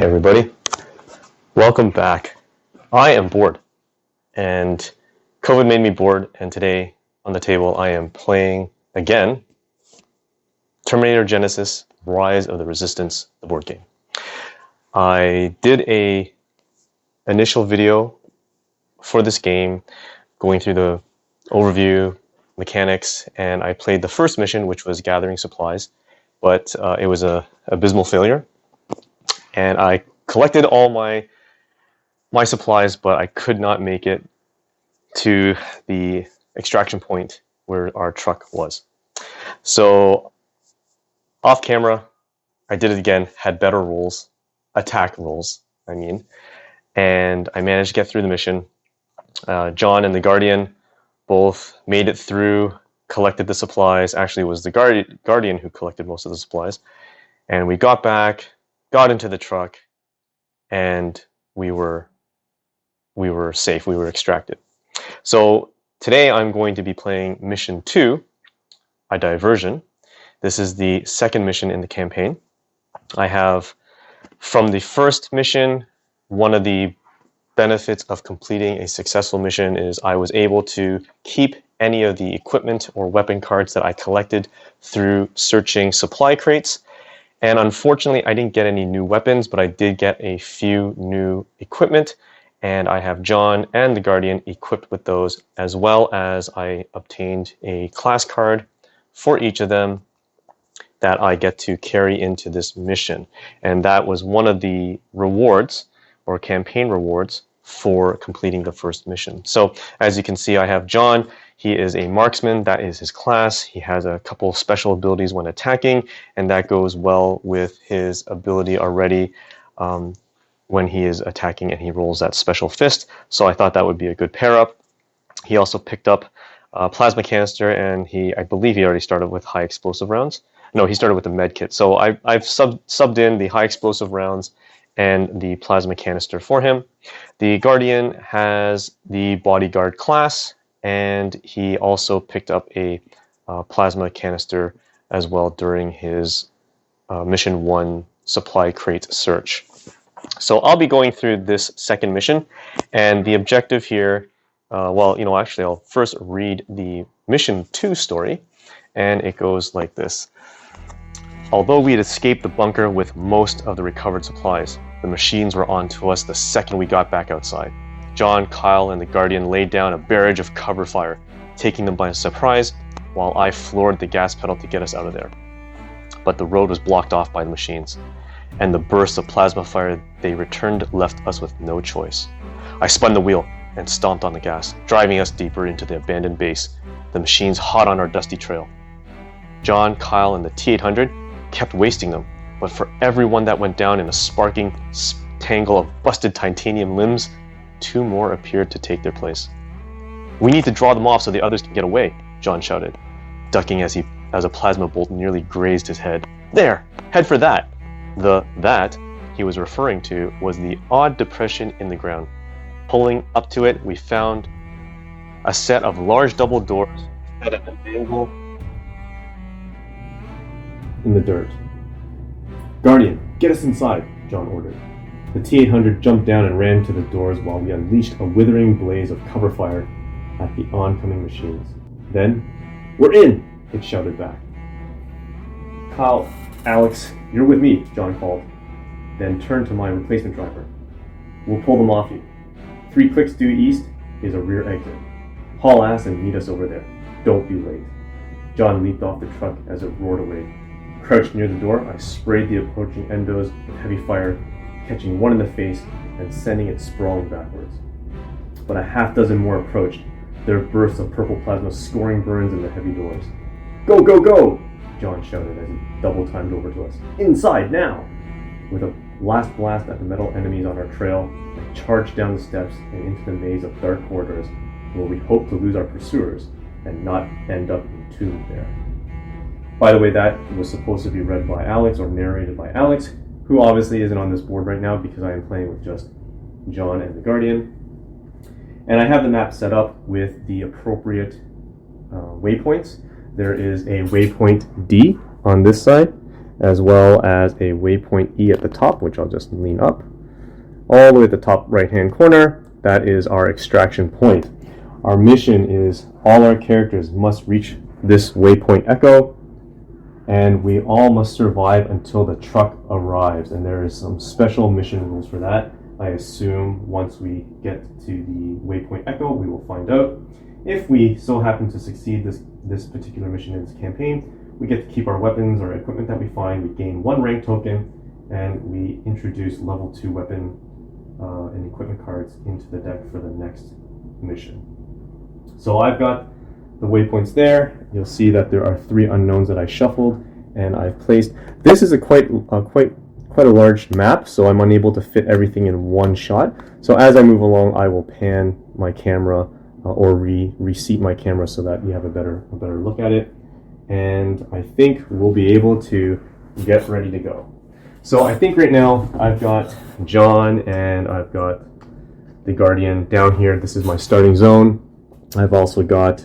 Hey everybody, welcome back. I am bored, and COVID made me bored, and today on the table I am playing again Terminator Genisys, Rise of the Resistance, the board game. I did a initial video for this game going through the overview, mechanics, and I played the first mission, which was gathering supplies, but it was an abysmal failure. And I collected all my supplies, but I could not make it to the extraction point where our truck was. So off camera, I did it again, had better rolls, attack rolls, and I managed to get through the mission. John and the Guardian both made it through, collected the supplies. Actually, it was the Guardian who collected most of the supplies. And we got back, got into the truck, and we were safe. We were extracted. So today I'm going to be playing Mission 2, a Diversion. This is the second mission in the campaign. I have, from the first mission, one of the benefits of completing a successful mission is I was able to keep any of the equipment or weapon cards that I collected through searching supply crates. And unfortunately, I didn't get any new weapons, but I did get a few new equipment, and I have John and the Guardian equipped with those, as well as I obtained a class card for each of them that I get to carry into this mission. And that was one of the rewards, or campaign rewards, for completing the first mission. So as you can see, I have John. He is a marksman. That is his class. He has a couple of special abilities when attacking, and that goes well with his ability already when he is attacking and he rolls that special fist. So I thought that would be a good pair up. He also picked up a plasma canister, and I believe he already started with high explosive rounds. No, he started with the med kit. So I've subbed in the high explosive rounds and the plasma canister for him. The Guardian has the bodyguard class, and he also picked up a plasma canister as well during his Mission 1 supply crate search. So I'll be going through this second mission, and the objective here, actually I'll first read the Mission 2 story, and it goes like this. Although we had escaped the bunker with most of the recovered supplies, the machines were on to us the second we got back outside. John, Kyle, and the Guardian laid down a barrage of cover fire, taking them by surprise, while I floored the gas pedal to get us out of there. But the road was blocked off by the machines, and the bursts of plasma fire they returned left us with no choice. I spun the wheel and stomped on the gas, driving us deeper into the abandoned base, the machines hot on our dusty trail. John, Kyle, and the T-800 kept wasting them, but for every one that went down in a sparking tangle of busted titanium limbs, two more appeared to take their place. "We need to draw them off so the others can get away," John shouted, ducking as a plasma bolt nearly grazed his head. "There! Head for that!" That he was referring to was the odd depression in the ground. Pulling up to it, we found a set of large double doors set at an angle in the dirt. "Guardian, get us inside," John ordered. The T-800 jumped down and ran to the doors while we unleashed a withering blaze of cover fire at the oncoming machines. Then, "We're in!" it shouted back. "Kyle, Alex, you're with me," John called, then turned to my replacement driver. "We'll pull them off you. 3 clicks due east is a rear exit. Haul ass and meet us over there. Don't be late." John leaped off the truck as it roared away. Crouched near the door, I sprayed the approaching endos with heavy fire, catching one in the face and sending it sprawling backwards. But a half dozen more approached, their bursts of purple plasma scoring burns in the heavy doors. "Go, go, go!" John shouted as he double-timed over to us. "Inside, now!" With a last blast at the metal enemies on our trail, I charged down the steps and into the maze of dark corridors where we hoped to lose our pursuers and not end up entombed there. By the way, that was supposed to be read by Alex or narrated by Alex, who obviously isn't on this board right now because I am playing with just John and the Guardian. And I have the map set up with the appropriate waypoints. There is a waypoint D on this side, as well as a Waypoint E at the top, which I'll just lean up. All the way at the top right-hand corner, that is our extraction point. Our mission is all our characters must reach this Waypoint Echo, and we all must survive until the truck arrives. And there is some special mission rules for that. I assume once we get to the Waypoint Echo, we will find out. If we so happen to succeed this particular mission in this campaign, we get to keep our weapons or equipment that we find. We gain 1 rank token, and we introduce level 2 weapon and equipment cards into the deck for the next mission. So I've got the waypoints there. You'll see that there are 3 unknowns that I shuffled, and I've placed. This is a quite a large map, so I'm unable to fit everything in one shot. So as I move along, I will pan my camera or reseat my camera so that you have a better look at it. And I think we'll be able to get ready to go. So I think right now I've got John and I've got the Guardian down here. This is my starting zone. I've also got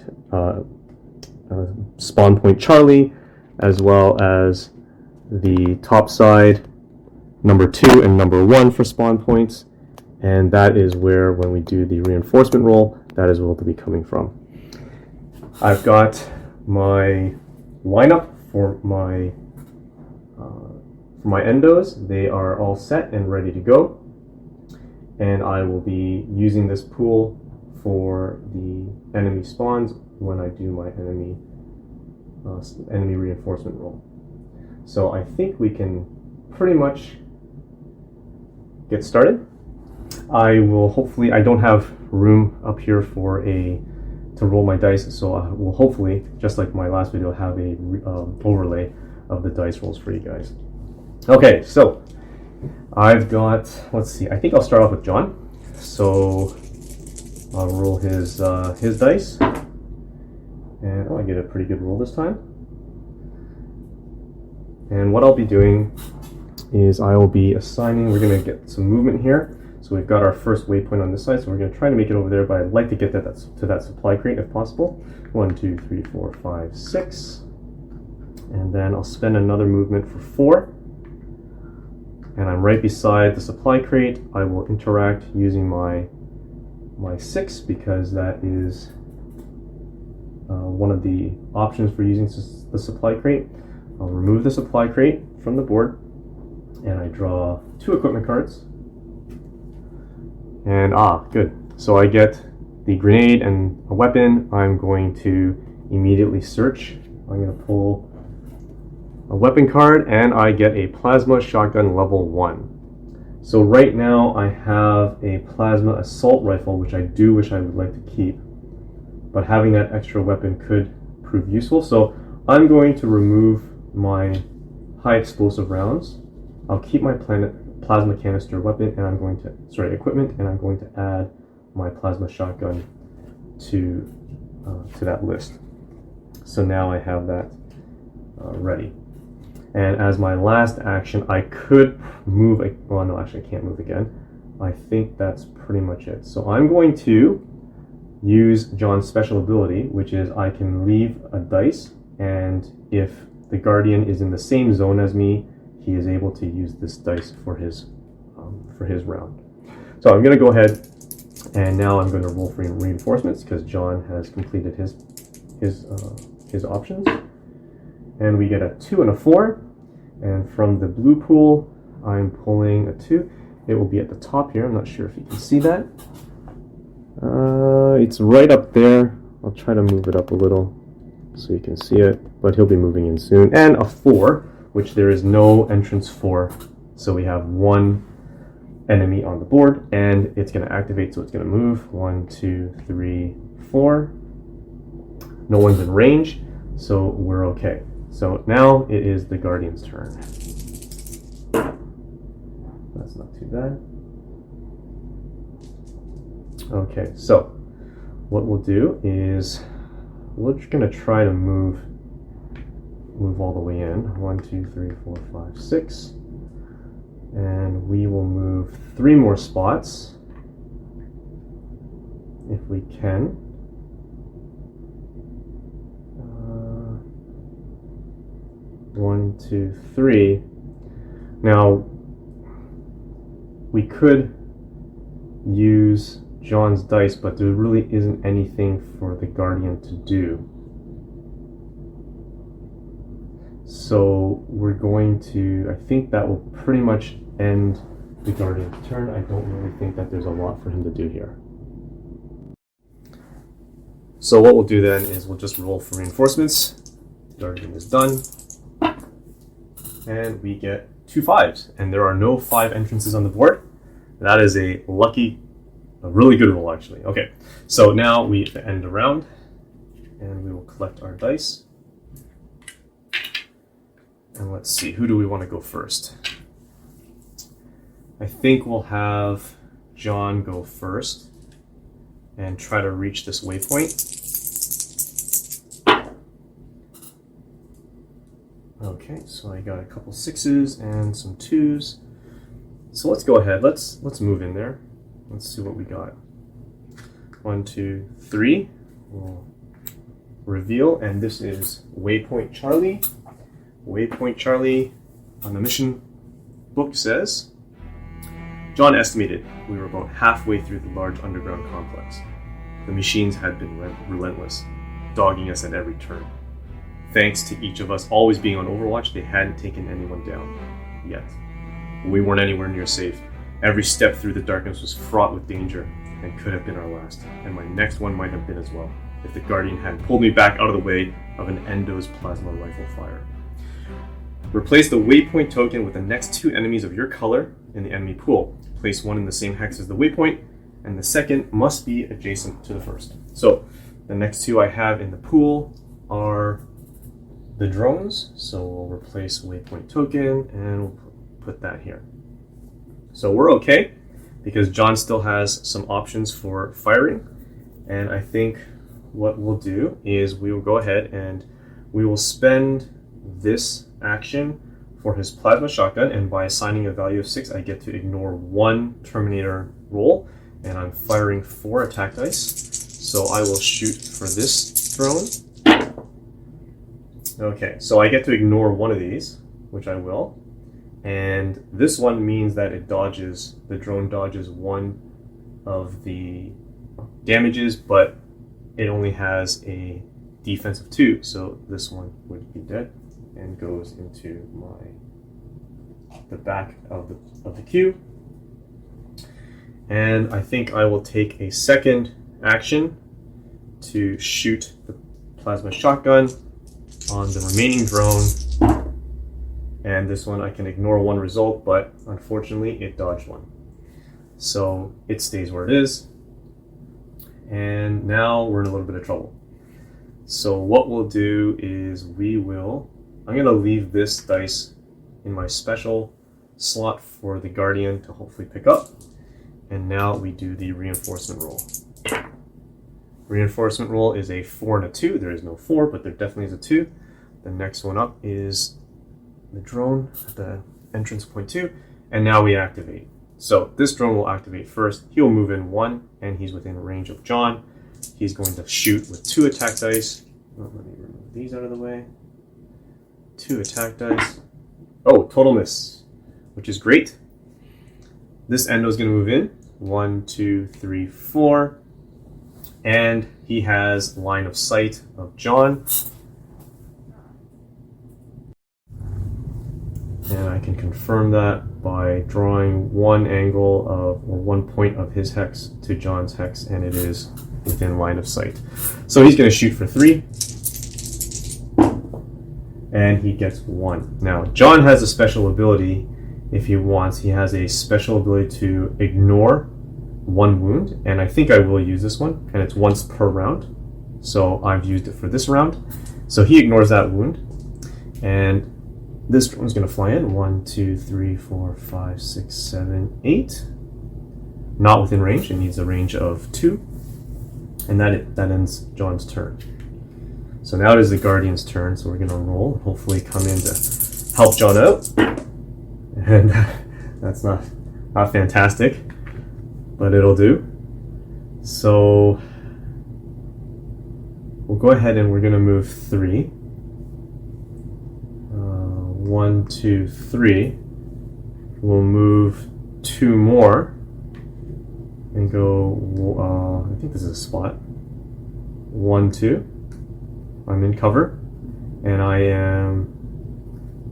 Spawn Point Charlie, as well as the top side, number 2 and number 1 for spawn points. And that is where, when we do the reinforcement roll, that is where it'll be coming from. I've got my lineup for my endos. They are all set and ready to go. And I will be using this pool for the enemy spawns when I do my enemy reinforcement roll. So I think we can pretty much get started. I will hopefully, I don't have room up here to roll my dice, so I will hopefully, just like my last video, have a overlay of the dice rolls for you guys. Okay, so I've got, let's see, I think I'll start off with John. So I'll roll his dice, and I get a pretty good roll this time. And what I'll be doing is I will be assigning, we're going to get some movement here. So we've got our first waypoint on this side, so we're going to try to make it over there, but I'd like to get to that supply crate if possible. 1, 2, 3, 4, 5, 6. And then I'll spend another movement for 4. And I'm right beside the supply crate. I will interact using my 6, because that is one of the options for using the supply crate. I'll remove the supply crate from the board, and I draw 2 equipment cards. And good. So I get the grenade and a weapon. I'm going to immediately search. I'm going to pull a weapon card, and I get a plasma shotgun level 1. So right now I have a plasma assault rifle, which I do wish I would like to keep, but having that extra weapon could prove useful. So I'm going to remove my high explosive rounds. I'll keep my plasma canister weapon, and I'm going to, equipment, and I'm going to add my plasma shotgun to that list. So now I have that ready. And as my last action, I could move, well, no, actually I can't move again. I think that's pretty much it. So I'm going to use John's special ability, which is I can leave a dice, and if the Guardian is in the same zone as me, he is able to use this dice for his round. So I'm going to go ahead, and now I'm going to roll for reinforcements because John has completed his options. And we get a 2 and a 4. And from the blue pool, I'm pulling a 2. It will be at the top here. I'm not sure if you can see that. It's right up there. I'll try to move it up a little so you can see it, but he'll be moving in soon. And a 4, which there is no entrance for. So we have 1 enemy on the board, and it's going to activate, so it's going to move. 1, 2, 3, 4. No one's in range, so we're okay. So now it is the Guardian's turn. That's not too bad. Okay, so what we'll do is we're just going to try to move all the way in. 1, 2, 3, 4, 5, 6. And we will move 3 more spots if we can. 1, 2, 3. Now, we could use John's dice, but there really isn't anything for the Guardian to do. So we're going to, I think that will pretty much end the Guardian's turn. I don't really think that there's a lot for him to do here. So what we'll do then is we'll just roll for reinforcements. The Guardian is done. And we get 2 5s. And there are no 5 entrances on the board. That is a really good roll actually. Okay, so now we end the round. And we will collect our dice. And let's see, who do we want to go first? I think we'll have John go first and try to reach this waypoint. Okay, so I got a couple 6s and some 2s. So let's go ahead, let's move in there. Let's see what we got. 1, 2, 3. We'll reveal, and this is Waypoint Charlie. Waypoint Charlie on the mission book says, John estimated we were about halfway through the large underground complex. The machines had been relentless, dogging us at every turn. Thanks to each of us always being on overwatch, they hadn't taken anyone down yet. We weren't anywhere near safe. Every step through the darkness was fraught with danger and could have been our last, and my next one might have been as well, if the Guardian hadn't pulled me back out of the way of an Endo's plasma rifle fire. Replace the waypoint token with the next 2 enemies of your color in the enemy pool. Place one in the same hex as the waypoint, and the second must be adjacent to the first. So the next 2 I have in the pool are the drones. So we'll replace waypoint token and we'll put that here. So we're okay because John still has some options for firing. And I think what we'll do is we will go ahead and we will spend this action for his plasma shotgun, and by assigning a value of 6 I get to ignore 1 Terminator roll, and I'm firing 4 attack dice. So I will shoot for this drone. Okay, so I get to ignore 1 of these, which I will, and this one means that the drone dodges 1 of the damages, but it only has a defense of 2, so this one would be dead and goes into the back of the queue. And I think I will take a second action to shoot the plasma shotgun on the remaining drone. And this one I can ignore 1 result, but unfortunately it dodged 1. So it stays where it is. And now we're in a little bit of trouble. So what we'll do is I'm going to leave this dice in my special slot for the Guardian to hopefully pick up. And now we do the reinforcement roll. Reinforcement roll is a 4 and a 2. There is no 4, but there definitely is a 2. The next one up is the drone at the entrance point 2. And now we activate. So this drone will activate first. He'll move in 1, and he's within range of John. He's going to shoot with 2 attack dice. Oh, let me remove these out of the way. 2 attack dice. Oh, total miss, which is great. This Endo is going to move in. 1, 2, 3, 4. And he has line of sight of John. And I can confirm that by drawing 1 angle or 1 point of his hex to John's hex, and it is within line of sight. So he's going to shoot for 3. And he gets 1. Now, John has a special ability if he wants. He has a special ability to ignore 1 wound, and I think I will use this one, and it's once per round. So I've used it for this round. So he ignores that wound, and this drone's going to fly in. 1, 2, 3, 4, 5, 6, 7, 8. Not within range. It needs a range of 2, and that ends John's turn. So now it is the Guardian's turn, so we're going to roll and hopefully come in to help John out. And that's not fantastic, but it'll do. So we'll go ahead and we're going to move 3. 1, 2, 3. We'll move 2 more and go, I think this is a spot. 1, 2. I'm in cover, and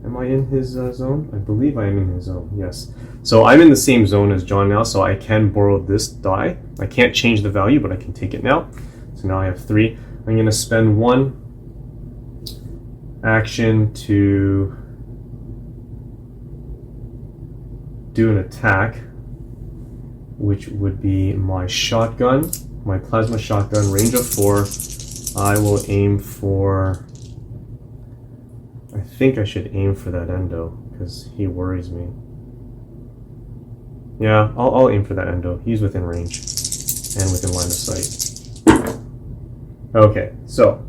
am I in his zone? I believe I am in his zone, yes. So I'm in the same zone as John now, so I can borrow this die. I can't change the value, but I can take it now. So now I have 3. I'm going to spend 1 action to do an attack, which would be my shotgun, my plasma shotgun, range of 4. I will aim for, I think I should aim for that endo, because he worries me. Yeah, I'll aim for that endo. He's within range and within line of sight. Okay, so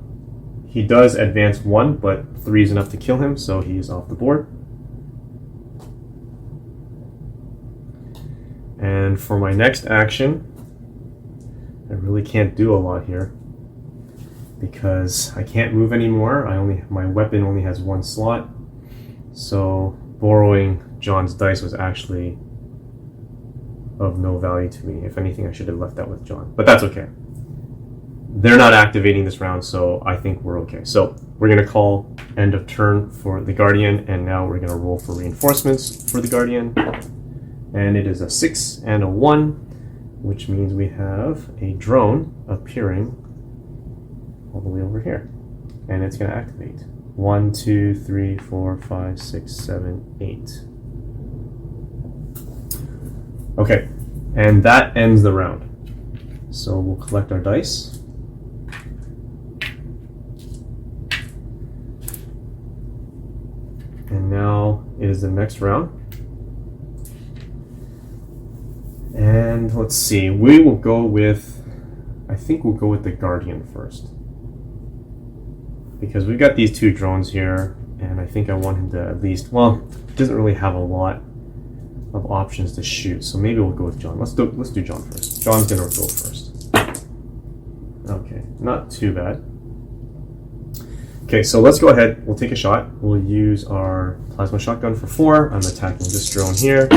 he does advance 1, but 3 is enough to kill him, so he's off the board. And for my next action, I really can't do a lot here because I can't move anymore. My weapon only has 1 slot, so borrowing John's dice was actually of no value to me. If anything, I should have left that with John, but that's okay. They're not activating this round, so I think we're okay. So we're going to call end of turn for the Guardian, and now we're going to roll for reinforcements for the Guardian. And it is a 6 and a 1, which means we have a drone appearing all the way over here. And it's going to activate. 1, 2, 3, 4, 5, 6, 7, 8. Okay, and that ends the round. So we'll collect our dice. And now it is the next round. And let's see, we will go with, I think we'll go with the Guardian first. Because we've got these 2 drones here, and I think I want him to at least, well, he doesn't really have a lot of options to shoot, so maybe we'll go with John. Let's do John first. John's gonna go first. Okay, not too bad. Okay, so let's go ahead, we'll take a shot. We'll use our plasma shotgun for 4. I'm attacking this drone here.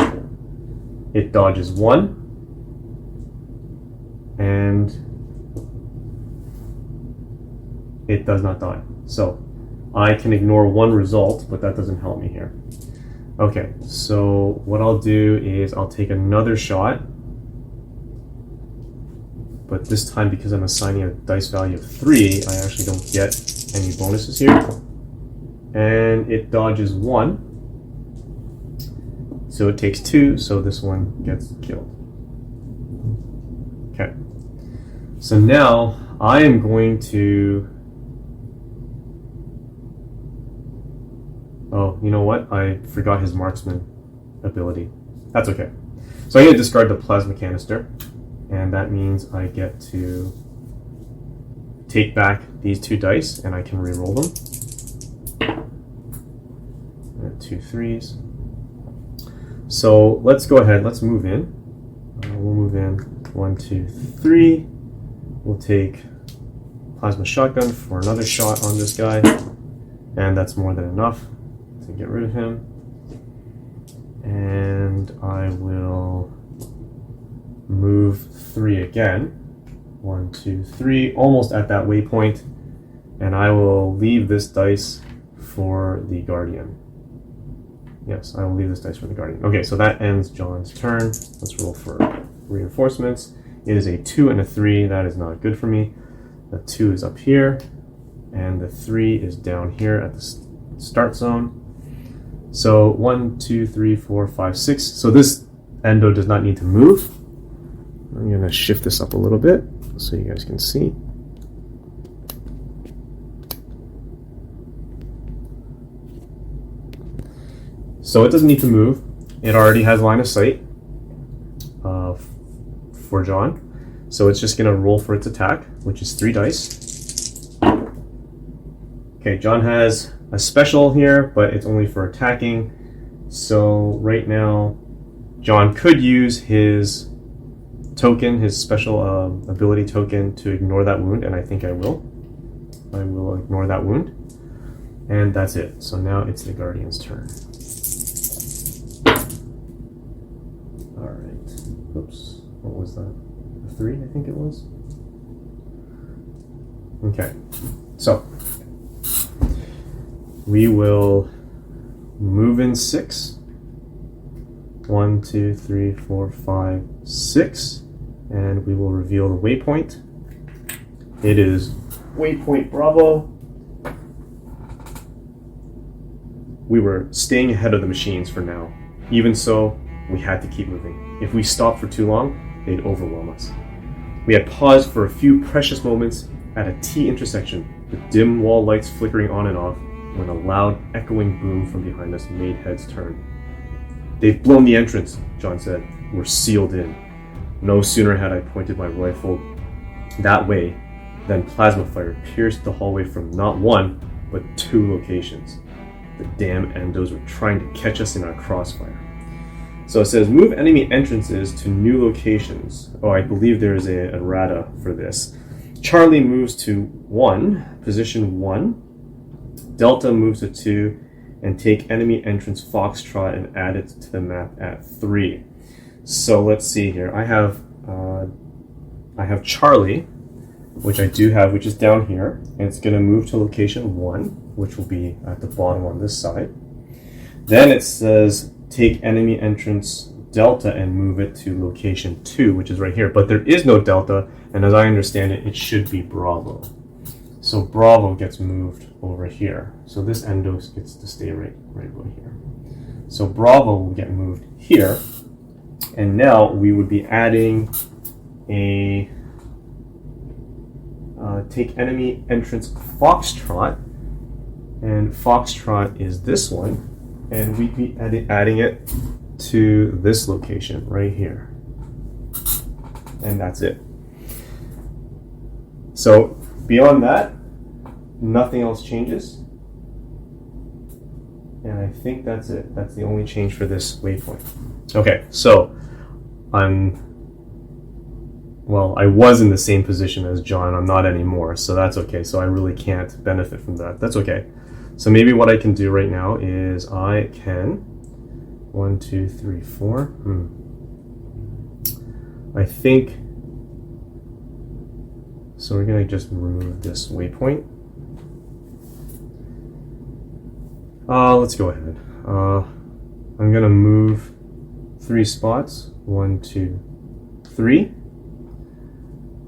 It dodges 1. And it does not die. So I can ignore 1 result, but that doesn't help me here. Okay, so what I'll do is I'll take another shot. But this time, because I'm assigning a dice value of 3, I actually don't get any bonuses here. And it dodges 1. So it takes 2, so this one gets killed. Okay. So now I am going to... Oh, you know what? I forgot his marksman ability. That's okay. So I'm going to discard the plasma canister. And that means I get to take back these 2 dice and I can re-roll them. And 2 3s. So let's go ahead, let's move in. We'll move in 1, 2, 3. We'll take plasma shotgun for another shot on this guy. And that's more than enough to get rid of him. And I will move 3 again. 1, 2, 3, almost at that waypoint. And I will leave this dice for the Guardian. Yes, I will leave this dice for the Guardian. Okay, so that ends John's turn. Let's roll for reinforcements. It is a 2 and a 3. That is not good for me. The 2 is up here, and the 3 is down here at the start zone. So 1, 2, 3, 4, 5, 6. So this endo does not need to move. I'm going to shift this up a little bit so you guys can see. So it doesn't need to move. It already has line of sight for John. So it's just going to roll for its attack, which is 3 dice. Okay, John has a special here, but it's only for attacking. So right now, John could use his token, his special ability token, to ignore that wound, and I think I will. I will ignore that wound. And that's it. So now it's the Guardian's turn. Alright. Oops. What was that? A 3, I think it was? Okay. So we will move in 6. 1, 2, 3, 4, 5, 6. And we will reveal the waypoint. It is Waypoint Bravo. We were staying ahead of the machines for now. Even so, we had to keep moving. If we stopped for too long, they'd overwhelm us. We had paused for a few precious moments at a T intersection, with dim wall lights flickering on and off, when a loud, echoing boom from behind us made heads turn. "They've blown the entrance," John said. "We're sealed in." No sooner had I pointed my rifle that way than plasma fire pierced the hallway from not one, but 2 locations. The damn endos were trying to catch us in our crossfire. So it says, move enemy entrances to new locations. Oh, I believe there is a errata for this. Charlie moves to 1, position 1. Delta moves to 2, and take enemy entrance Foxtrot and add it to the map at 3. So let's see here. I have Charlie, which I do have, which is down here, and it's going to move to location 1, which will be at the bottom on this side. Then it says take enemy entrance Delta and move it to location 2, which is right here. But there is no Delta, and as I understand it, it should be Bravo. So Bravo gets moved over here. So this endos gets to stay right over here. So Bravo will get moved here. And now we would be adding a take enemy entrance Foxtrot, and Foxtrot is this one, and we'd be adding it to this location right here, and that's it. So beyond that, nothing else changes, and I think that's it. That's the only change for this waypoint. Okay, so I was in the same position as John. I'm not anymore, so that's okay. So I really can't benefit from that. That's okay. So maybe what I can do right now is I can 1, 2, 3, 4. I think so. We're gonna just remove this waypoint. Let's go ahead. I'm gonna move 3 spots. 1, 2, 3.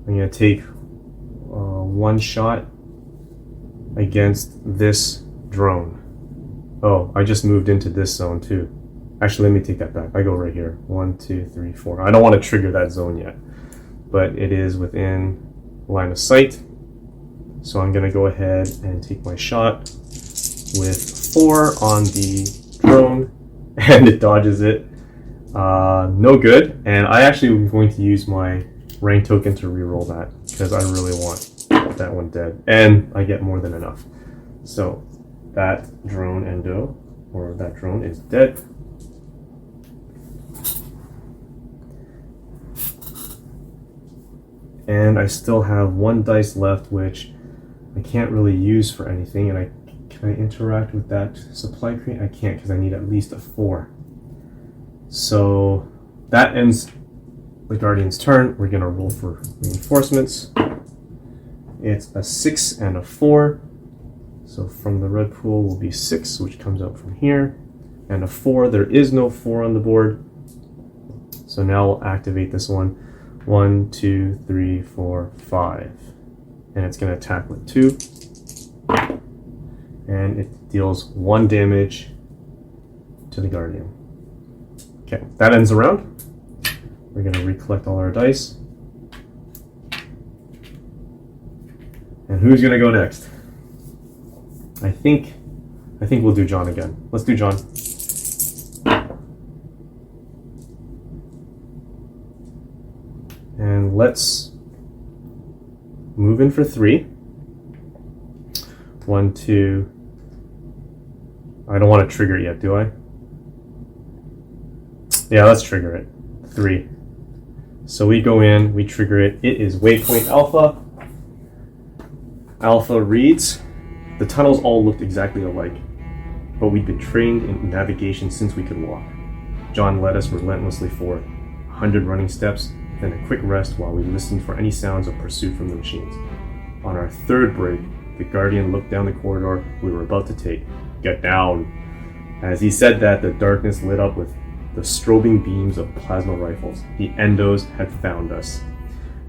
I'm going to take 1 shot against this drone. Oh, I just moved into this zone too. Actually, let me take that back. I go right here. 1, 2, 3, 4. I don't want to trigger that zone yet, but it is within line of sight. So I'm going to go ahead and take my shot with 4 on the drone, and it dodges it. No good. And I actually am going to use my rank token to reroll that because I really want that one dead, and I get more than enough. So that drone endo, or that drone, is dead. And I still have 1 dice left, which I can't really use for anything. And can I interact with that supply crate? I can't, because I need at least a 4. So that ends the Guardian's turn. We're gonna roll for reinforcements. It's a 6 and a 4. So from the red pool will be 6, which comes out from here, and a 4. There is no 4 on the board. So now we'll activate this one. 1, 2, 3, 4, 5. And it's gonna attack with 2. And it deals 1 damage to the Guardian. Okay, that ends the round. We're going to recollect all our dice. And who's going to go next? I think we'll do John again. Let's do John. And let's move in for 3. 1, 2. I don't want to trigger it yet, do I? Yeah, let's trigger it. 3. So we go in, we trigger it. It is Waypoint Alpha. Alpha reads, The tunnels all looked exactly alike, but we'd been trained in navigation since we could walk. John led us relentlessly forward, 100 running steps, then a quick rest while we listened for any sounds of pursuit from the machines. On our third break, the Guardian looked down the corridor we were about to take. "Get down." As he said that, the darkness lit up with the strobing beams of plasma rifles. The Endos had found us.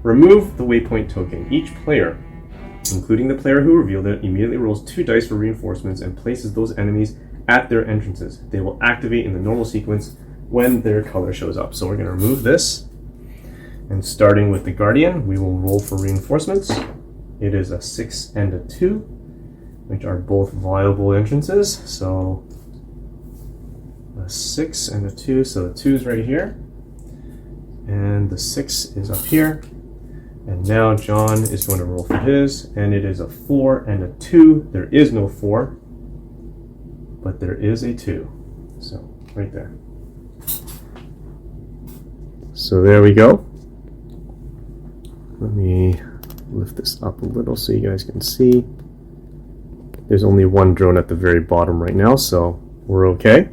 Remove the Waypoint token. Each player, including the player who revealed it, immediately rolls 2 dice for reinforcements and places those enemies at their entrances. They will activate in the normal sequence when their color shows up. So we're going to remove this. And starting with the Guardian, we will roll for reinforcements. It is a 6 and a 2, which are both viable entrances. So a 6 and a 2, so the 2 is right here. And the 6 is up here. And now John is going to roll for his, and it is a 4 and a 2. There is no 4, but there is a 2. So, right there. So there we go. Let me lift this up a little so you guys can see. There's only one drone at the very bottom right now, so we're okay.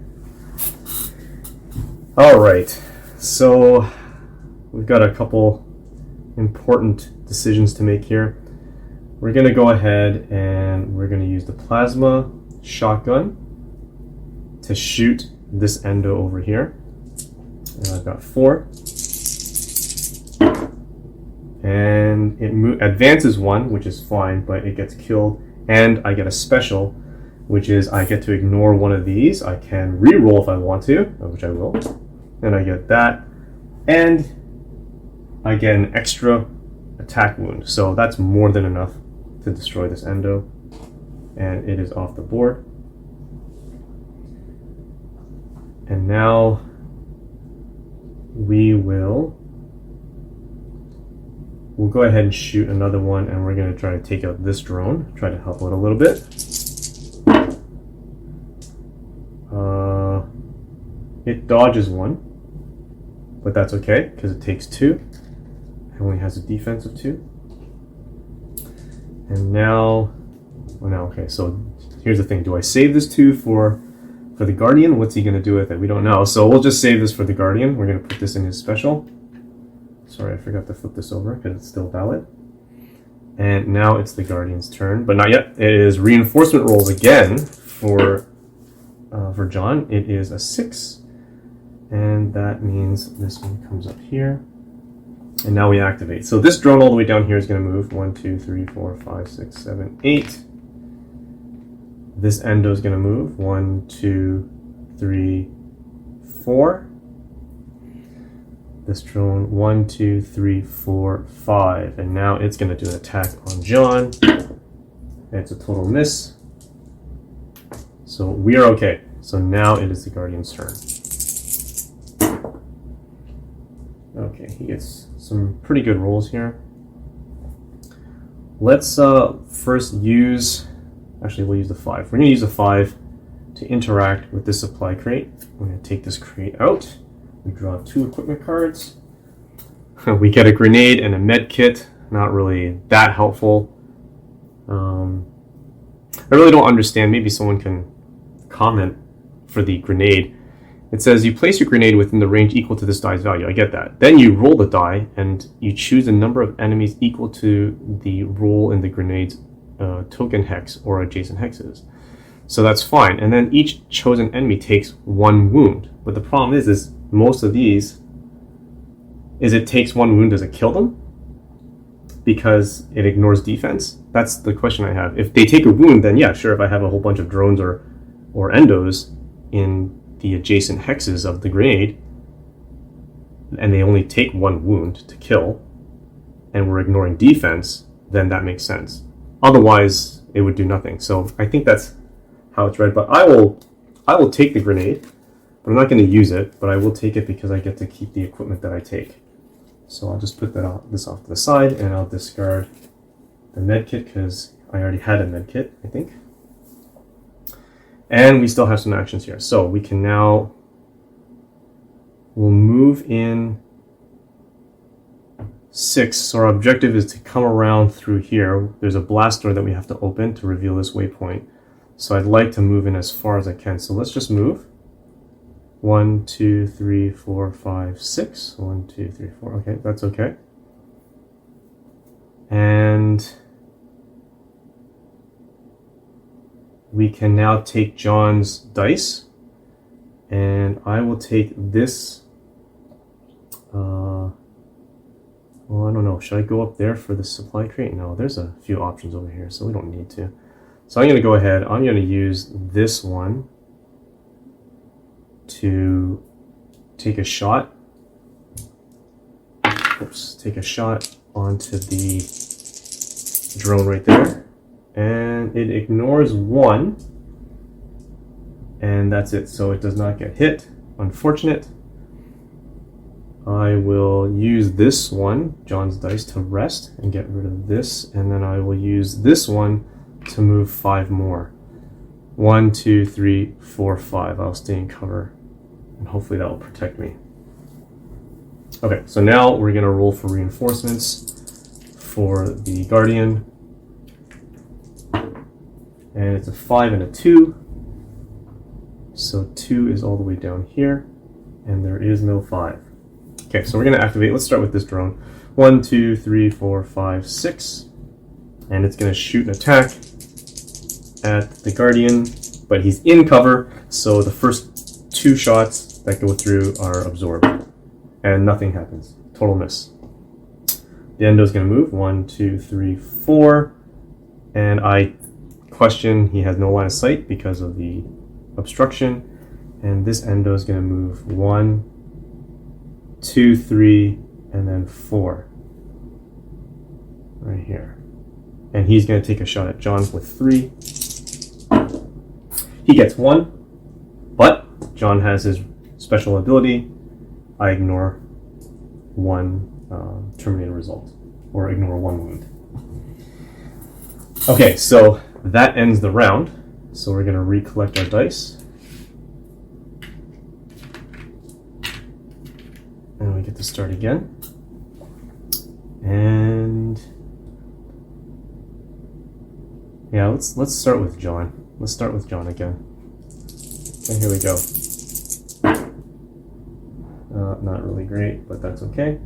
Alright, so we've got a couple important decisions to make here. We're going to go ahead and we're going to use the plasma shotgun to shoot this endo over here. And I've got 4. And it advances 1, which is fine, but it gets killed. And I get a special, which is I get to ignore one of these. I can re-roll if I want to, which I will. And I get that. And I get an extra attack wound. So that's more than enough to destroy this endo. And it is off the board. And now we'll go ahead and shoot another one, and we're going to try to take out this drone, try to help it a little bit. It dodges 1, but that's okay because it takes 2. It only has a defense of 2. And now, okay, so here's the thing. Do I save this 2 for the Guardian? What's he going to do with it? We don't know. So we'll just save this for the Guardian. We're going to put this in his special. Sorry, I forgot to flip this over because it's still valid. And now it's the Guardian's turn, but not yet. It is reinforcement rolls again for John. It is a 6, and that means this one comes up here. And now we activate. So this drone all the way down here is going to move 1, 2, 3, 4, 5, 6, 7, 8. This endo is going to move 1, 2, 3, 4. This drone 1, 2, 3, 4, 5, and now it's going to do an attack on John. It's a total miss. So we are okay. So now it is the Guardian's turn. Okay, he gets some pretty good rolls here. Let's first use, actually we'll use the 5. We're going to use the 5 to interact with this supply crate. We're going to take this crate out. We draw 2 equipment cards. We get a grenade and a med kit. Not really that helpful. I really don't understand. Maybe someone can comment for the grenade. It says you place your grenade within the range equal to this die's value. I get that. Then you roll the die and you choose a number of enemies equal to the roll in the grenade's token hex or adjacent hexes. So that's fine. And then each chosen enemy takes 1 wound. But the problem is most of these it takes 1 wound. Does it kill them? Because it ignores defense? That's the question I have. If they take a wound, then yeah, sure, if I have a whole bunch of drones or endos in the adjacent hexes of the grenade, and they only take 1 wound to kill, and we're ignoring defense, then that makes sense. Otherwise, it would do nothing. So I think that's how it's read. But I will take the grenade. But I'm not going to use it, but I will take it because I get to keep the equipment that I take. So I'll just put this off to the side, and I'll discard the medkit because I already had a medkit, I think. And we still have some actions here. So we can we'll move in 6. So our objective is to come around through here. There's a blast door that we have to open to reveal this waypoint. So I'd like to move in as far as I can. So let's just move. 1, 2, 3, 4, 5, 6. 1, 2, 3, 4. Okay, that's okay. And we can now take John's dice. And I will take this. Well, I don't know. Should I go up there for the supply crate? No, there's a few options over here, so we don't need to. So I'm going to go ahead. I'm going to use this one to take a shot. Oops, take a shot onto the drone right there. And it ignores 1. And that's it. So it does not get hit. Unfortunate. I will use this one, John's dice, to rest and get rid of this. And then I will use this one to move 5 more. 1, 2, 3, 4, 5. I'll stay in cover. And hopefully that will protect me. Okay, so now we're going to roll for reinforcements for the Guardian. And it's a 5 and a 2. So 2 is all the way down here. And there is no 5. Okay, so we're going to activate. Let's start with this drone. 1, 2, 3, 4, 5, 6. And it's going to shoot an attack at the Guardian, but he's in cover, so the first 2 shots that go through are absorbed. And nothing happens. Total miss. The endo is going to move. 1, 2, 3, 4. And I question he has no line of sight because of the obstruction. And this endo is going to move 1, 2, 3, and then 4. Right here. And he's going to take a shot at John with 3. He gets 1, but John has his special ability. I ignore 1 Terminator result, or ignore 1 wound. Okay, so that ends the round. So we're going to recollect our dice. And we get to start again. And yeah, let's start with John. Let's start with John again. And here we go. Not really great, but that's okay.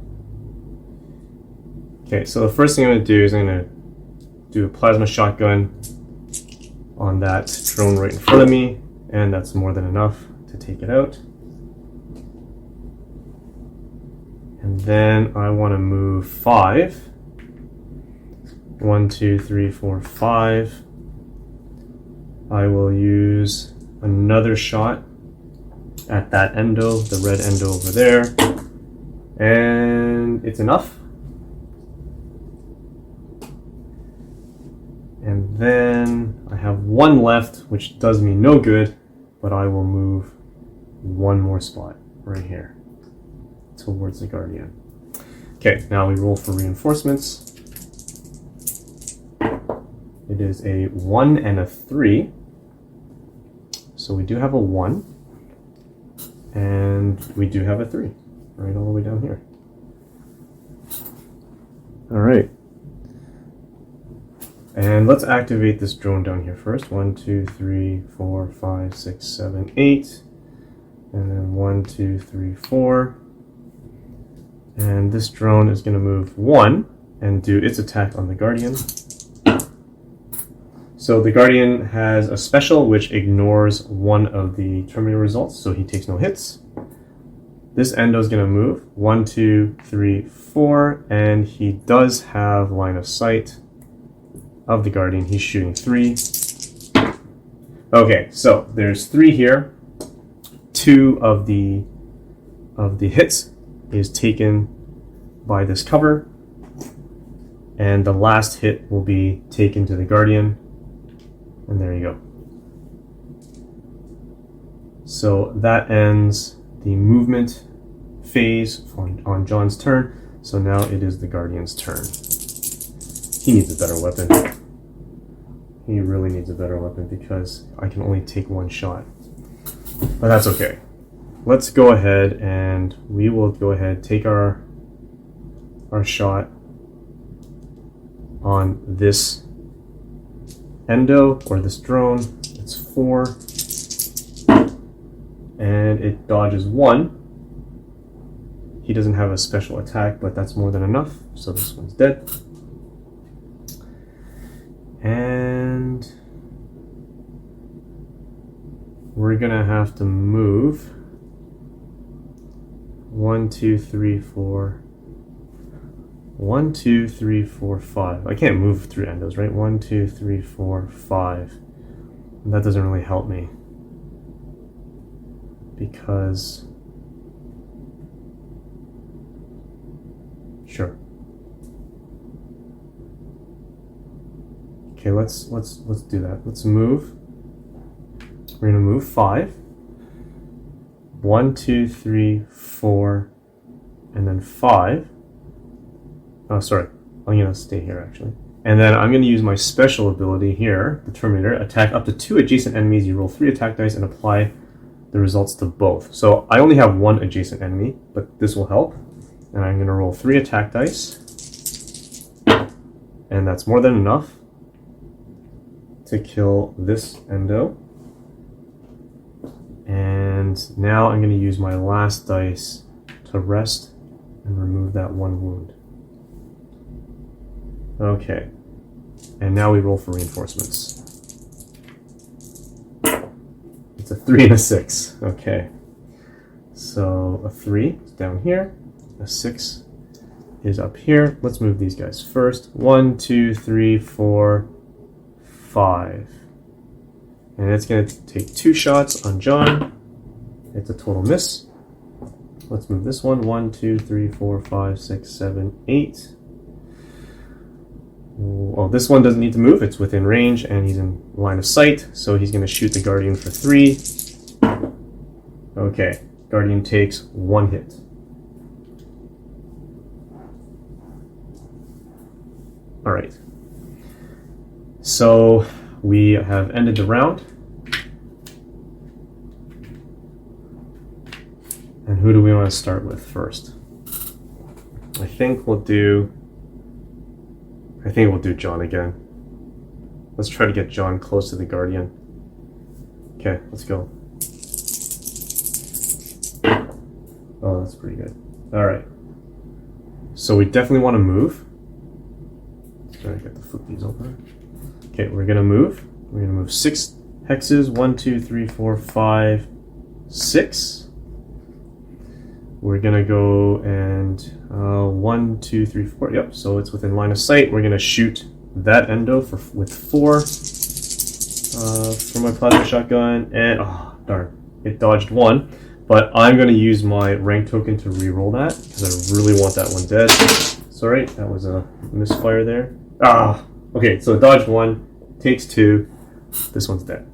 Okay, so the first thing I'm going to do is I'm going to do a plasma shotgun on that drone right in front of me, and that's more than enough to take it out. And then I want to move 5. 1, 2, 3, 4, 5. I will use another shot at that endo, the red endo over there. And it's enough. And then I have 1 left, which does me no good, but I will move 1 more spot right here towards the Guardian. Okay, now we roll for reinforcements. It is a 1 and a 3. So we do have a 1. And we do have a 3. Right all the way down here. Alright. And let's activate this drone down here first. 1, 2, 3, 4, 5, 6, 7, 8. And then 1, 2, 3, 4. And this drone is going to move 1 and do its attack on the Guardian. So the Guardian has a special which ignores 1 of the Terminator results, so he takes no hits. This endo is going to move 1, 2, 3, 4, and he does have line of sight of the Guardian. He's shooting 3. Okay, so there's 3 here. 2 of the hits is taken by this cover, and the last hit will be taken to the Guardian. And there you go. So that ends the movement phase on John's turn. So now it is the Guardian's turn. He needs a better weapon. He really needs a better weapon because I can only take 1 shot. But that's okay. Let's go ahead and we will go ahead, take our our shot on this endo or this drone. It's 4. And it dodges 1. He doesn't have a special attack, but that's more than enough. So this one's dead. And we're gonna have to move 1, 2, 3, 4. 1, 2, 3, 4, 5. I can't move through endos, right? 1, 2, 3, 4, 5. And that doesn't really help me because sure. Okay, let's do that. Let's move. We're gonna move 5. 1, 2, 3, 4, and then 5. Oh, sorry. I'm gonna stay here actually. And then I'm gonna use my special ability here, the Terminator, attack up to 2 adjacent enemies. You roll 3 attack dice and apply the results to both. So I only have 1 adjacent enemy, but this will help. And I'm gonna roll 3 attack dice. And that's more than enough to kill this endo. And now I'm going to use my last dice to rest and remove that 1 wound. Okay. And now we roll for reinforcements. It's a 3 and a 6. Okay. So a 3 is down here. A 6 is up here. Let's move these guys first. 1, 2, 3, 4, 5. And it's going to take 2 shots on John. It's a total miss. Let's move this one. 1, 2, 3, 4, 5, 6, 7, 8. Well, this one doesn't need to move. It's within range and he's in line of sight. So he's going to shoot the Guardian for 3. Okay. Guardian takes 1 hit. All right. So we have ended the round. And who do we want to start with first? I think we'll do John again. Let's try to get John close to the Guardian. Okay, let's go. Oh, that's pretty good. All right. So we definitely want to move. Try to get to flip these over. Okay, we're gonna move. We're gonna move 6 hexes. 1, 2, 3, 4, 5, 6. We're gonna go and 1, 2, 3, 4. Yep. So it's within line of sight. We're gonna shoot that endo with 4 for my plasma shotgun, and oh darn, it dodged 1. But I'm gonna use my rank token to re-roll that because I really want that one dead. Sorry, that was a misfire there. Okay. So it dodged 1, takes 2. This one's dead.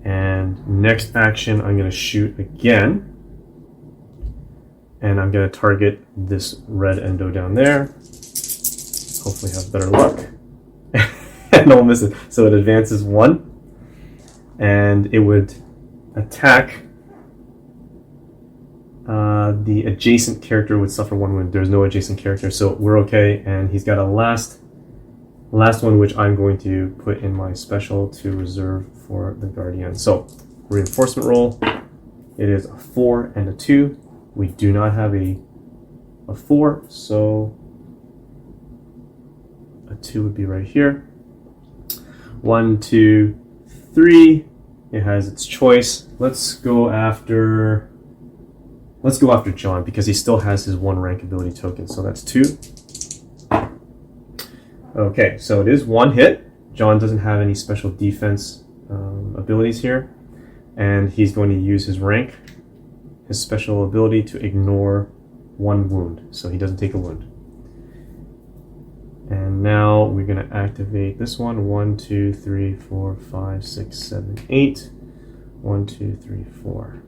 And next action, I'm going to shoot again. And I'm going to target this red endo down there. Hopefully have better luck. And I'll miss it. So it advances 1. And it would attack. The adjacent character would suffer 1 wound. There's no adjacent character, so we're okay. And he's got a last one, which I'm going to put in my special to reserve for the Guardian. So, reinforcement roll. It is a 4 and a 2. We do not have a 4, so a 2 would be right here. 1, 2, 3. It has its choice. Let's go after John because he still has his 1 rank ability token. So that's 2. Okay, so it is 1 hit. John doesn't have any special defense abilities here, and he's going to use his rank, his special ability, to ignore 1 wound, so he doesn't take a wound. And now we're going to activate this one. 1, 2, 3, 4, 5, 6, 7, 8. 1, 2, 3, 4.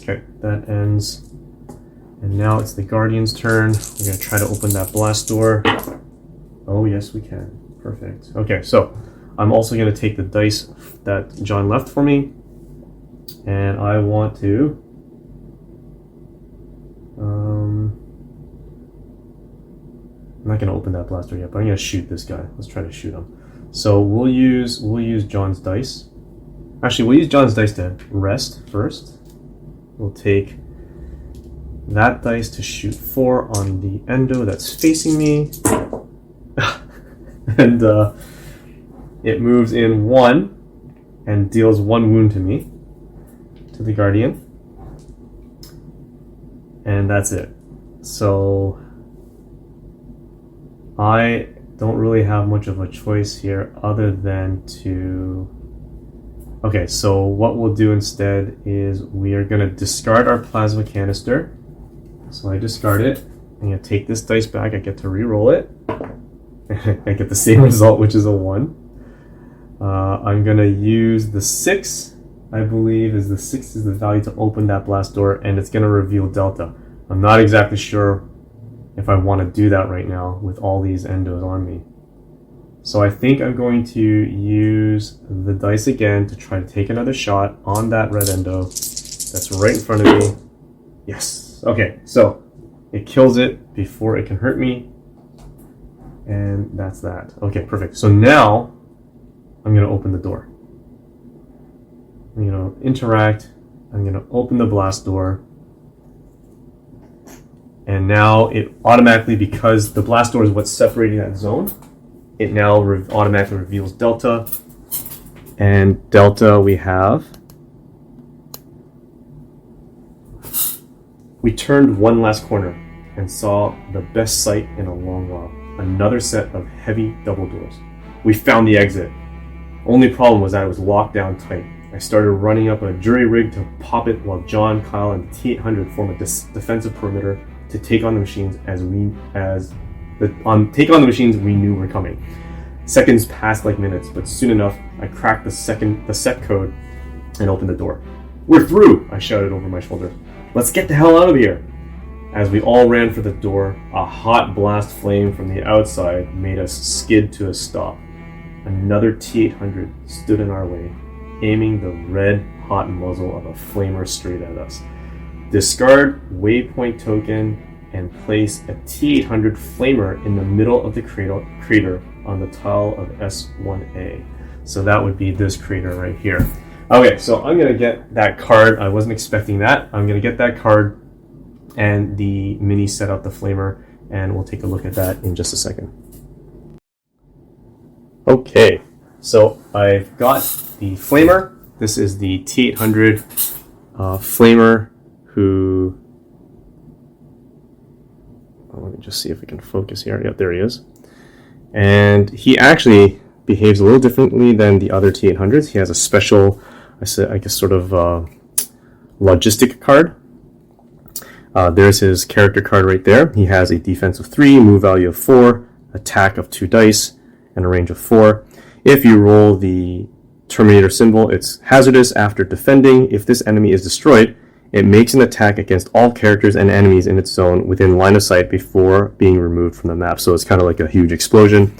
Okay, that ends. And now it's the Guardian's turn. We're going to try to open that blast door. Oh, yes, we can. Perfect. Okay, so I'm also going to take the dice that John left for me. And I want to I'm not gonna open that blaster yet, but I'm gonna shoot this guy. Let's try to shoot him. So we'll use John's dice. Actually, we'll use John's dice to rest first. We'll take that dice to shoot 4 on the endo that's facing me. And it moves in 1 and deals 1 wound to me, to the Guardian. And that's it. So I don't really have much of a choice here other than to... Okay, so what we'll do instead is we are going to discard our plasma canister. So I discard it. I'm going to take this dice back. I get to re-roll it. I get the same result, which is a 1. I'm going to use the 6, I believe, is the 6 is the value to open that blast door, and it's going to reveal Delta. I'm not exactly sure if I want to do that right now with all these endos on me. So I think I'm going to use the dice again to try to take another shot on that red endo that's right in front of me. Yes. Okay, so it kills it before it can hurt me. And that's that. Okay, perfect. So now I'm going to open the door. I'm going to interact. I'm going to open the blast door. And now it automatically, because the blast door is what's separating that zone, it now automatically reveals Delta. And Delta we have... We turned one last corner and saw the best sight in a long while. Another set of heavy double doors. We found the exit. Only problem was that it was locked down tight. I started running up a jury rig to pop it while John, Kyle, and the T-800 form a defensive perimeter to take on the machines take on the machines we knew were coming. Seconds passed like minutes, but soon enough, I cracked the set code and opened the door. "We're through!" I shouted over my shoulder. "Let's get the hell out of here!" As we all ran for the door, a hot blast flame from the outside made us skid to a stop. Another T-800 stood in our way, aiming the red-hot muzzle of a flamer straight at us. Discard Waypoint token and place a T-800 flamer in the middle of the crater on the tile of S1A. So that would be this crater right here. Okay, so I'm going to get that card. I wasn't expecting that. I'm going to get that card and the mini set up the flamer, and we'll take a look at that in just a second. Okay, so I've got the flamer. This is the T-800 flamer who... let me just see if we can focus here. Yep, there he is. And he actually behaves a little differently than the other T-800s. He has a special, I guess, sort of logistic card. There's his character card right there. He has a defense of 3, move value of 4, attack of 2 dice, and a range of 4. If you roll the Terminator symbol, it's hazardous after defending. If this enemy is destroyed, it makes an attack against all characters and enemies in its zone within line of sight before being removed from the map. So it's kind of like a huge explosion.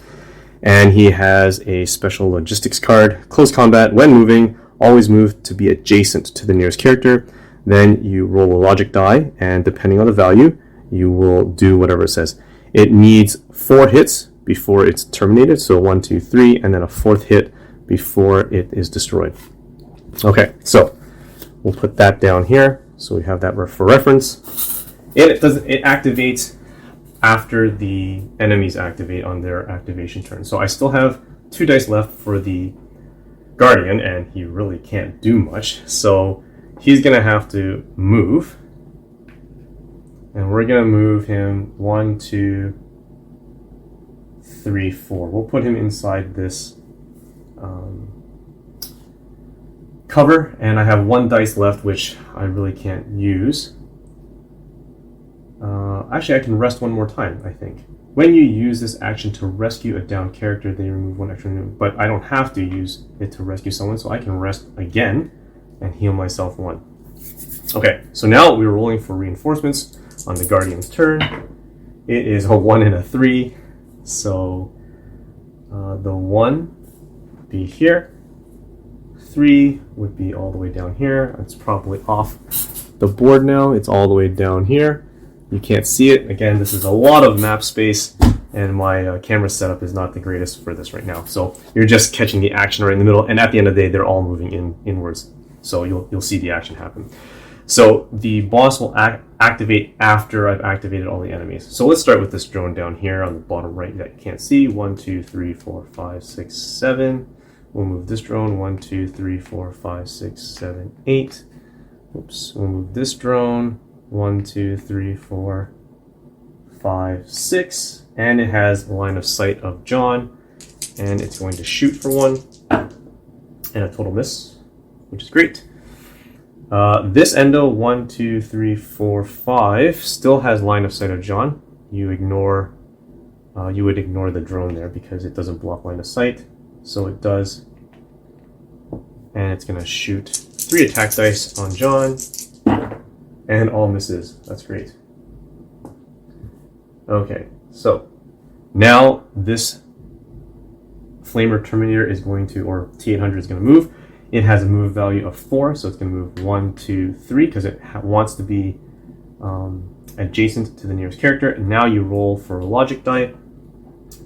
And he has a special logistics card. Close combat, when moving, always move to be adjacent to the nearest character. Then you roll a logic die, and depending on the value, you will do whatever it says. It needs 4 hits before it's terminated. So 1, 2, 3, and then a 4th hit before it is destroyed. Okay, so we'll put that down here. So we have that for reference. And it activates after the enemies activate on their activation turn. So I still have 2 dice left for the Guardian, and he really can't do much. So he's going to have to move. And we're going to move him 1, 2, 3, 4. We'll put him inside this cover, and I have 1 dice left, which I really can't use. Actually, I can rest 1 more time, I think. When you use this action to rescue a downed character, they remove 1 extra move, but I don't have to use it to rescue someone, so I can rest again and heal myself 1. Okay, so now we're rolling for reinforcements on the Guardian's turn. It is a 1 and a 3, so the 1 would be here. 3 would be all the way down here. It's probably off the board now. It's all the way down here. You can't see it. Again, this is a lot of map space, and my camera setup is not the greatest for this right now. So you're just catching the action right in the middle, and at the end of the day, they're all moving inwards. So you'll see the action happen. So the boss will activate after I've activated all the enemies. So let's start with this drone down here on the bottom right that you can't see. 1, 2, 3, 4, 5, 6, 7. We'll move this drone. 1, 2, 3, 4, 5, 6, 7, 8. Oops. We'll move this drone. 1, 2, 3, 4, 5, 6. And it has a line of sight of John. And it's going to shoot for 1. And a total miss, which is great. This endo, 1, 2, 3, 4, 5, still has line of sight of John. You would ignore the drone there because it doesn't block line of sight. So it does. And it's going to shoot 3 attack dice on John. And all misses. That's great. Okay, so now this Flamer Terminator is going to, or T-800 is going to move. It has a move value of 4, so it's going to move 1, 2, 3 because it wants to be adjacent to the nearest character. And now you roll for a logic die.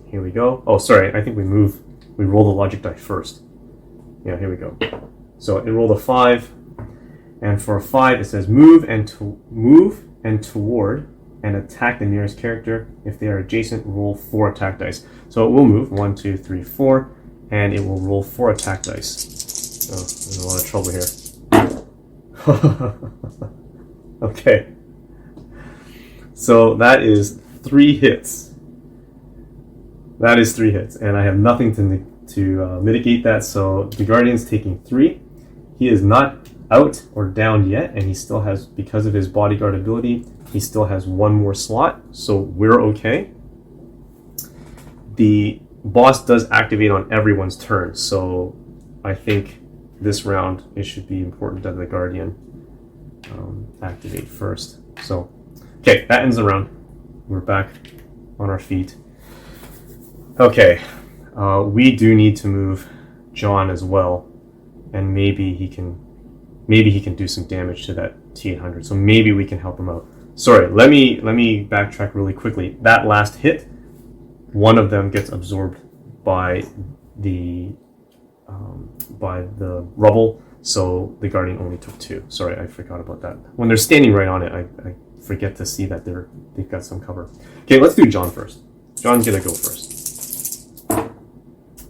Here we go. Oh, sorry, I think we roll the logic die first. Yeah, here we go. So it rolled a 5, and for a 5 it says move and toward and attack the nearest character. If they are adjacent, roll 4 attack dice. So it will move 1, 2, 3, 4, and it will roll 4 attack dice. Oh, there's a lot of trouble here. Okay. So that is 3 hits. That is 3 hits, and I have nothing to mitigate that. So the Guardian's taking 3. He is not out or down yet, and he still has, because of his bodyguard ability, he still has 1 more slot. So we're okay. The boss does activate on everyone's turn, so I think this round it should be important that the Guardian activate first. So, okay, that ends the round. We're back on our feet. Okay, we do need to move John as well, and maybe he can do some damage to that T-800. So maybe we can help him out. Sorry, let me backtrack really quickly. That last hit, one of them gets absorbed by the rubble, so the Guardian only took 2. Sorry, I forgot about that. When they're standing right on it, I forget to see that they've got some cover. Okay, let's do John first. John's gonna go first.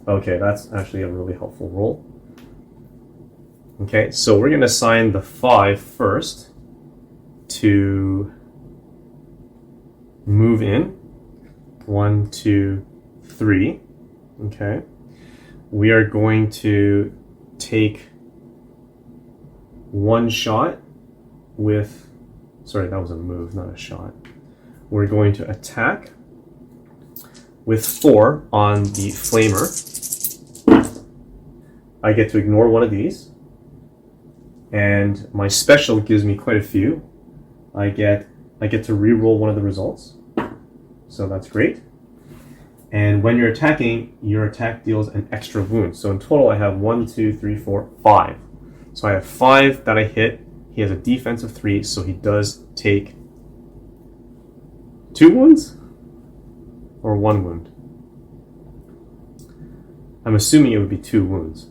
Okay, that's actually a really helpful roll. Okay, so we're gonna assign the 5 first to move in. 1, 2, 3. Okay. We are going to take 1 shot with, sorry, that was a move, not a shot. We're going to attack with 4 on the Flamer. I get to ignore one of these, and my special gives me quite a few. I get to re-roll one of the results, so that's great. And when you're attacking, your attack deals an extra wound. So in total, I have 1, 2, 3, 4, 5. So I have 5 that I hit. He has a defense of 3, so he does take 2 wounds or 1 wound. I'm assuming it would be 2 wounds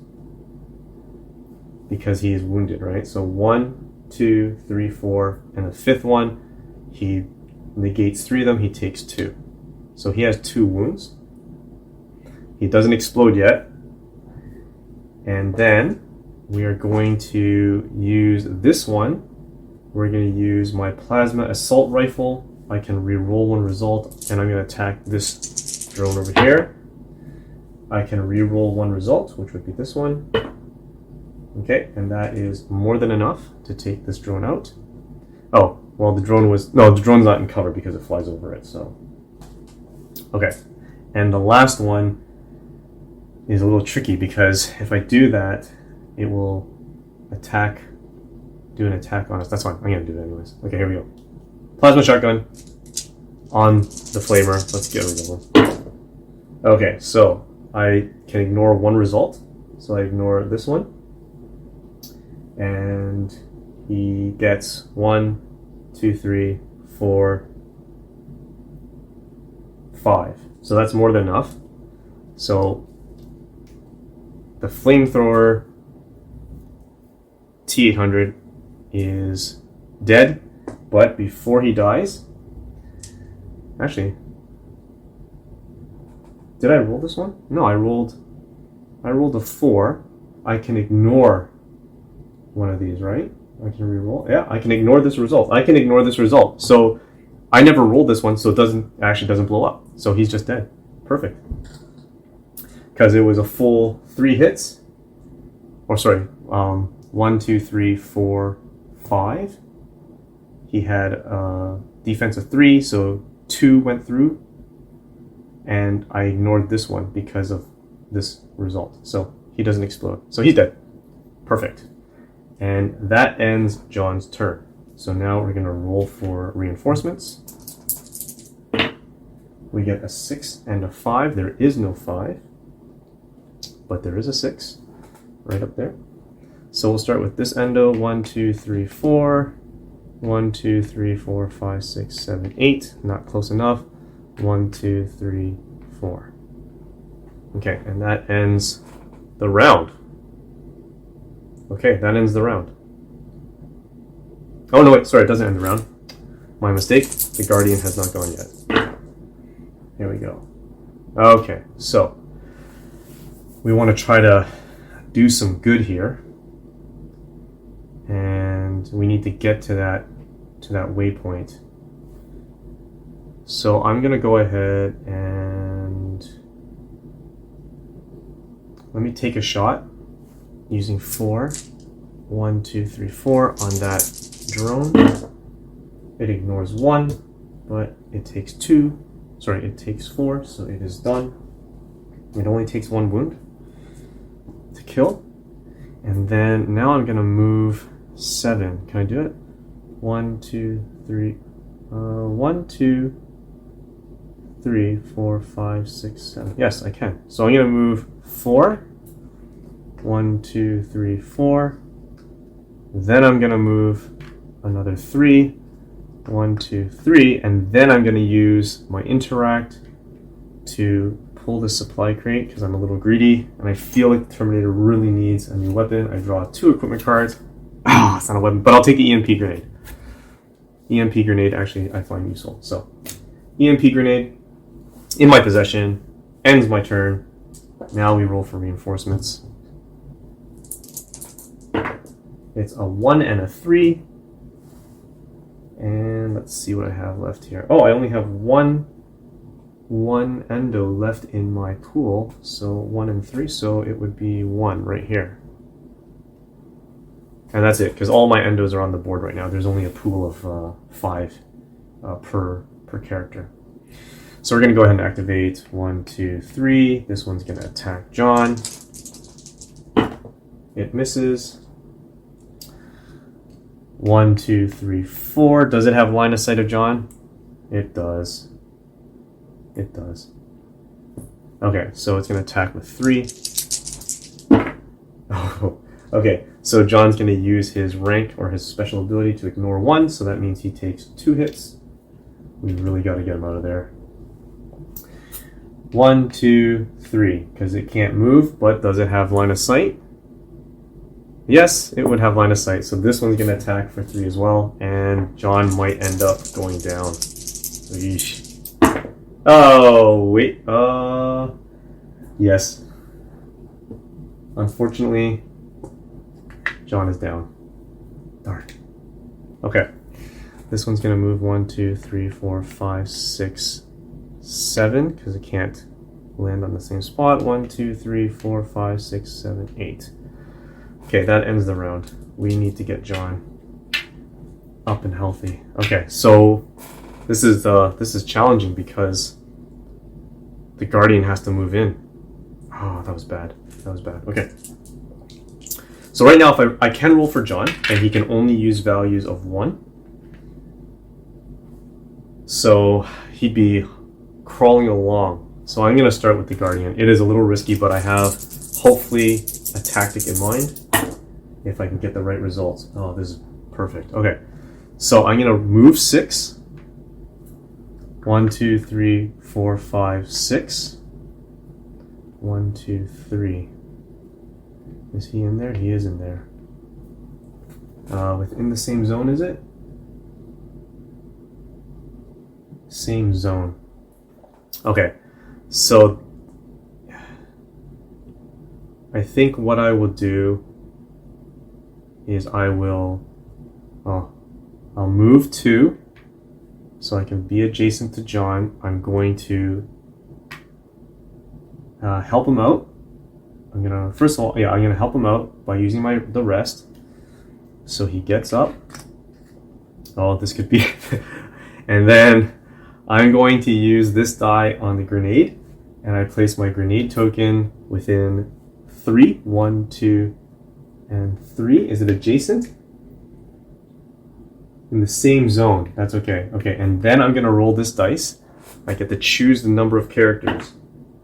because he is wounded, right? So 1, 2, 3, 4, and the 5th one, he negates 3 of them. He takes 2. So he has 2 wounds. He doesn't explode yet. And then we are going to use this one. We're going to use my plasma assault rifle. I can re-roll 1 result, and I'm going to attack this drone over here. I can re-roll 1 result, which would be this one. Okay, and that is more than enough to take this drone out. Oh, well, the drone's not in cover because it flies over it, so. Okay, and the last one is a little tricky because if I do that, it will do an attack on us. That's fine, I'm gonna do it anyways. Okay, here we go. Plasma shotgun on the Flamer. Let's get rid of him. Okay, so I can ignore 1 result. So I ignore this one. And he gets 1, 2, 3, 4, 5. So that's more than enough. So the flamethrower T800 is dead, but before he dies, actually, did I roll this one? No, I rolled a 4. I can ignore one of these, right? I can re-roll. Yeah, I can ignore this result. I can ignore this result. So I never rolled this one, so it doesn't blow up. So he's just dead. Perfect. Because it was a full 3 hits. Or sorry, 1, 2, 3, 4, 5. He had a defense of 3, so 2 went through. And I ignored this one because of this result. So he doesn't explode. So he's dead. Perfect. And that ends John's turn. So now we're going to roll for reinforcements. We get a 6 and a 5. There is no 5, but there is a 6 right up there. So we'll start with this endo. 1, 2, 3, 4. 1, 2, 3, 4, 5, 6, 7, 8. Not close enough. 1, 2, 3, 4. Okay, and that ends the round. Okay, that ends the round. Oh no, wait, sorry, it doesn't end the round. My mistake. The Guardian has not gone yet. Here we go. Okay, so we want to try to do some good here, and we need to get to that waypoint. So I'm gonna go ahead and let me take a shot using 4. 1, 2, 3, 4 on that drone. It ignores 1, but it takes 2. Sorry, it takes 4, so it is done. It only takes 1 wound to kill. And then now I'm gonna move 7. Can I do it? 1, 2, 3. 1, 2, 3, 4, 5, 6, 7. Yes, I can. So I'm gonna move 4. 1, 2, 3, 4. Then I'm gonna move another 3. 1, 2, 3, and then I'm gonna use my interact to pull the supply crate because I'm a little greedy and I feel like the Terminator really needs a new weapon. I draw 2 equipment cards. Ah, it's not a weapon, but I'll take the EMP grenade. EMP grenade, actually, I find useful. So, EMP grenade in my possession, ends my turn. Now we roll for reinforcements. It's a 1 and a 3. And let's see what I have left here. Oh, I only have one endo left in my pool. So 1 and 3, so it would be 1 right here. And that's it, because all my endos are on the board right now. There's only a pool of 5 per character. So we're going to go ahead and activate 1, 2, 3. This one's going to attack John. It misses. 1, 2, 3, 4. Does it have line of sight of John? It does. It does. Okay, so it's going to attack with 3. Oh, okay. So John's going to use his rank or his special ability to ignore 1, so that means he takes 2 hits. We really got to get him out of there. 1, 2, 3, because it can't move, but does it have line of sight? Yes, it would have line of sight, so this one's going to attack for 3 as well, and John might end up going down. Yeesh. Oh, wait, yes. Unfortunately, John is down. Darn. Okay. This one's going to move 1, 2, 3, 4, 5, 6, 7, because it can't land on the same spot. 1, 2, 3, 4, 5, 6, 7, 8. Okay, that ends the round. We need to get John up and healthy. Okay, so this is challenging because the Guardian has to move in. Oh, that was bad. That was bad. Okay. So right now, if I can roll for John, and he can only use values of 1. So he'd be crawling along. So I'm going to start with the Guardian. It is a little risky, but I have hopefully a tactic in mind if I can get the right results. Oh, this is perfect. Okay. So I'm going to move 6. 1, 2, 3, 4, 5, 6. 1, 2, 3. Is he in there? He is in there. Within the same zone, is it? Same zone. Okay, so I think what I will do is I'll move 2 so I can be adjacent to John. I'm going to help him out. I'm gonna help him out by using the rest. So he gets up. Oh, this could be. And then I'm going to use this die on the grenade, and I place my grenade token within 3. 1, 2, and 3. Is it adjacent? In the same zone. That's okay. Okay, and then I'm gonna roll this dice. I get to choose the number of characters.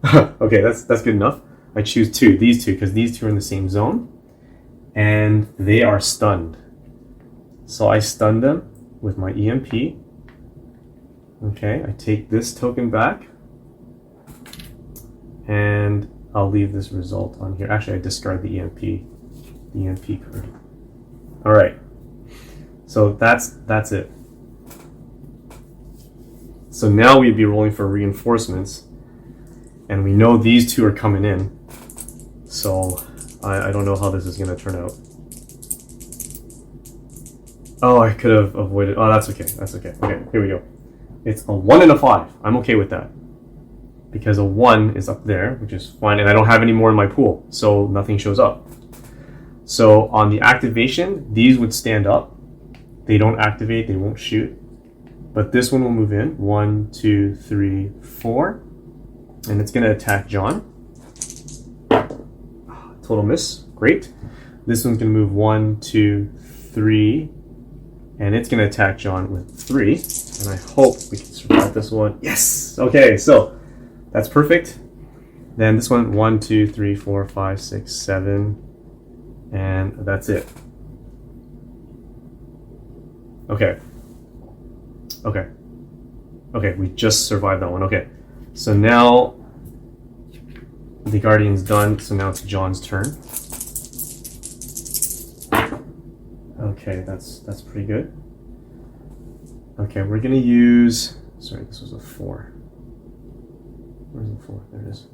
Okay, that's good enough. I choose these two, because these two are in the same zone, and they are stunned. So I stun them with my EMP. Okay, I take this token back, and I'll leave this result on here. Actually, I discard the EMP card. All right, so that's it. So now we'd be rolling for reinforcements, and we know these two are coming in. So I don't know how this is going to turn out. Oh, I could have avoided. Oh, that's okay. That's okay. Okay, here we go. It's a 1 and a 5. I'm okay with that, because a 1 is up there, which is fine, and I don't have any more in my pool, so nothing shows up. So on the activation, these would stand up. They don't activate, they won't shoot. But this one will move in. 1, 2, 3, 4. And it's going to attack John. Total miss. Great. This one's going to move 1, 2, 3. And it's going to attack John with 3. And I hope we can survive this one. Yes! Okay, so that's perfect. Then this one, 1, 2, 3, 4, 5, 6, 7. And that's it. Okay. Okay. Okay, we just survived that one. Okay. So now the Guardian's done, so now it's John's turn. Okay, that's pretty good. Okay, we're gonna use, sorry, this was a 4. Where's the 4? There it is.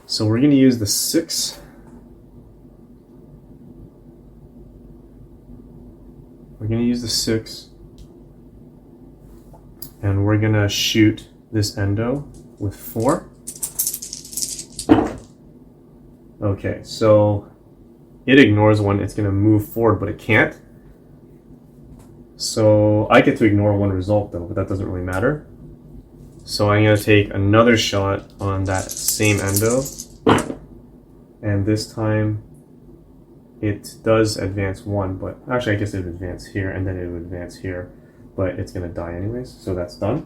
So we're gonna use the 6. We're gonna use the 6, and we're gonna shoot this endo with 4. Okay, so it ignores one. It's gonna move forward, but it can't. So I get to ignore one result though, but that doesn't really matter. So I'm gonna take another shot on that same endo, and this time it does advance 1, but actually I guess it would advance here, and then it would advance here, but it's gonna die anyways, so that's done.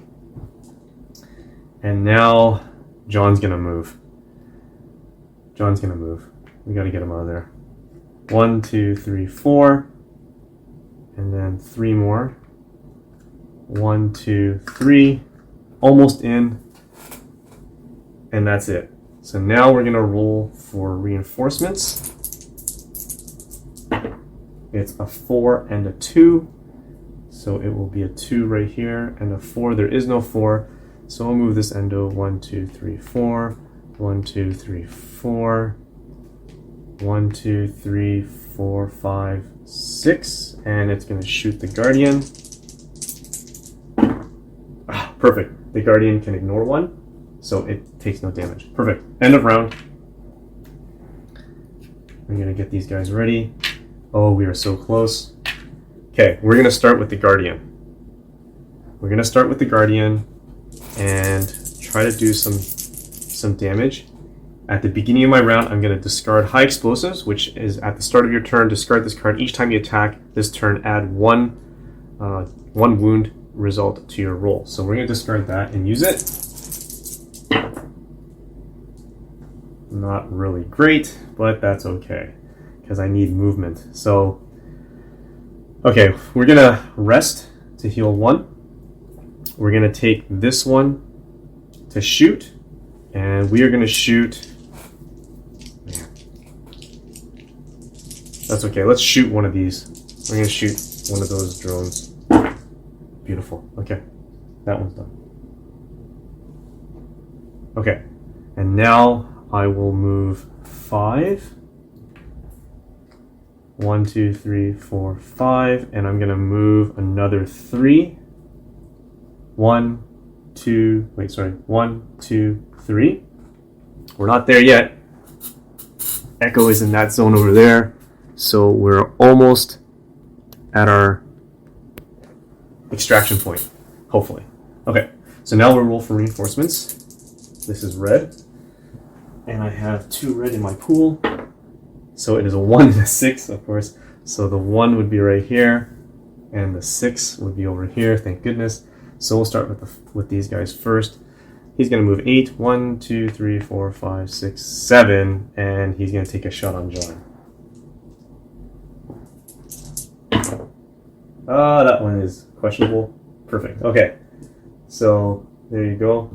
And now John's gonna move. John's gonna move. We gotta get him out of there. 1, 2, 3, 4, and then 3 more. 1, 2, 3, almost in, and that's it. So now we're gonna roll for reinforcements. It's a 4 and a 2, so it will be a 2 right here, and a 4. There is no 4, so I'll move this endo. 1, 2, 3, 4. 1, 2, 3, 4. 1, 2, 3, 4, 5, 6, and it's going to shoot the Guardian. Perfect. The Guardian can ignore 1, so it takes no damage. Perfect. End of round. We're going to get these guys ready. Oh, we are so close. Okay, we're going to start with the Guardian. We're going to start with the Guardian and try to do some damage. At the beginning of my round, I'm going to discard High Explosives, which is at the start of your turn. Discard this card. Each time you attack this turn, add one wound result to your roll. So we're going to discard that and use it. Not really great, but that's okay, because I need movement. So, okay, we're going to rest to heal 1. we're going to take this one to shoot, and we are going to shoot. That's okay. Let's shoot one of these. We're going to shoot one of those drones. Beautiful. Okay. That one's done. Okay. And now I will move 5. 1, 2, 3, 4, 5. And I'm going to move another 3. 1, 2, 3. We're not there yet. Echo is in that zone over there. So we're almost at our extraction point, hopefully. Okay, so now we'll roll for reinforcements. This is red. And I have 2 red in my pool. So it is a 1 and a 6, of course. So the 1 would be right here, and the 6 would be over here, thank goodness. So we'll start with these guys first. He's going to move 8. 1, 2, 3, 4, 5, 6, 7. And he's going to take a shot on John. That one is questionable. Perfect. Okay. So there you go.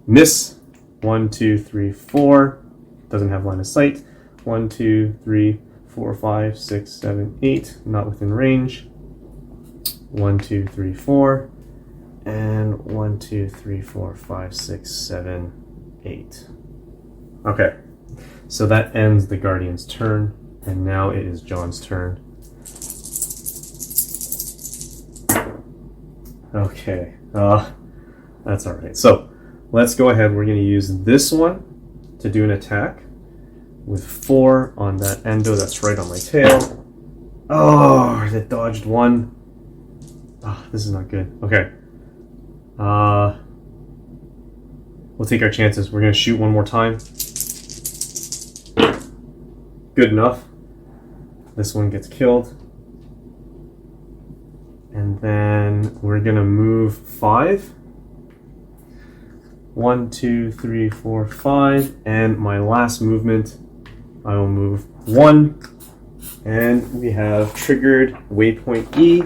Miss. 1, 2, 3, 4. Doesn't have line of sight. 1, 2, 3, 4, 5, 6, 7, 8. Not within range. 1, 2, 3, 4. And 1, 2, 3, 4, 5, 6, 7, 8. Okay. So that ends the Guardian's turn. And now it is John's turn. Okay, that's all right. So let's go ahead. We're going to use this one to do an attack with 4 on that endo that's right on my tail. Oh, it dodged 1. Oh, this is not good. Okay. We'll take our chances. We're going to shoot one more time. Good enough. This one gets killed. And then we're going to move 5. 1, 2, 3, 4, 5. And my last movement, I will move 1. And we have triggered Waypoint E.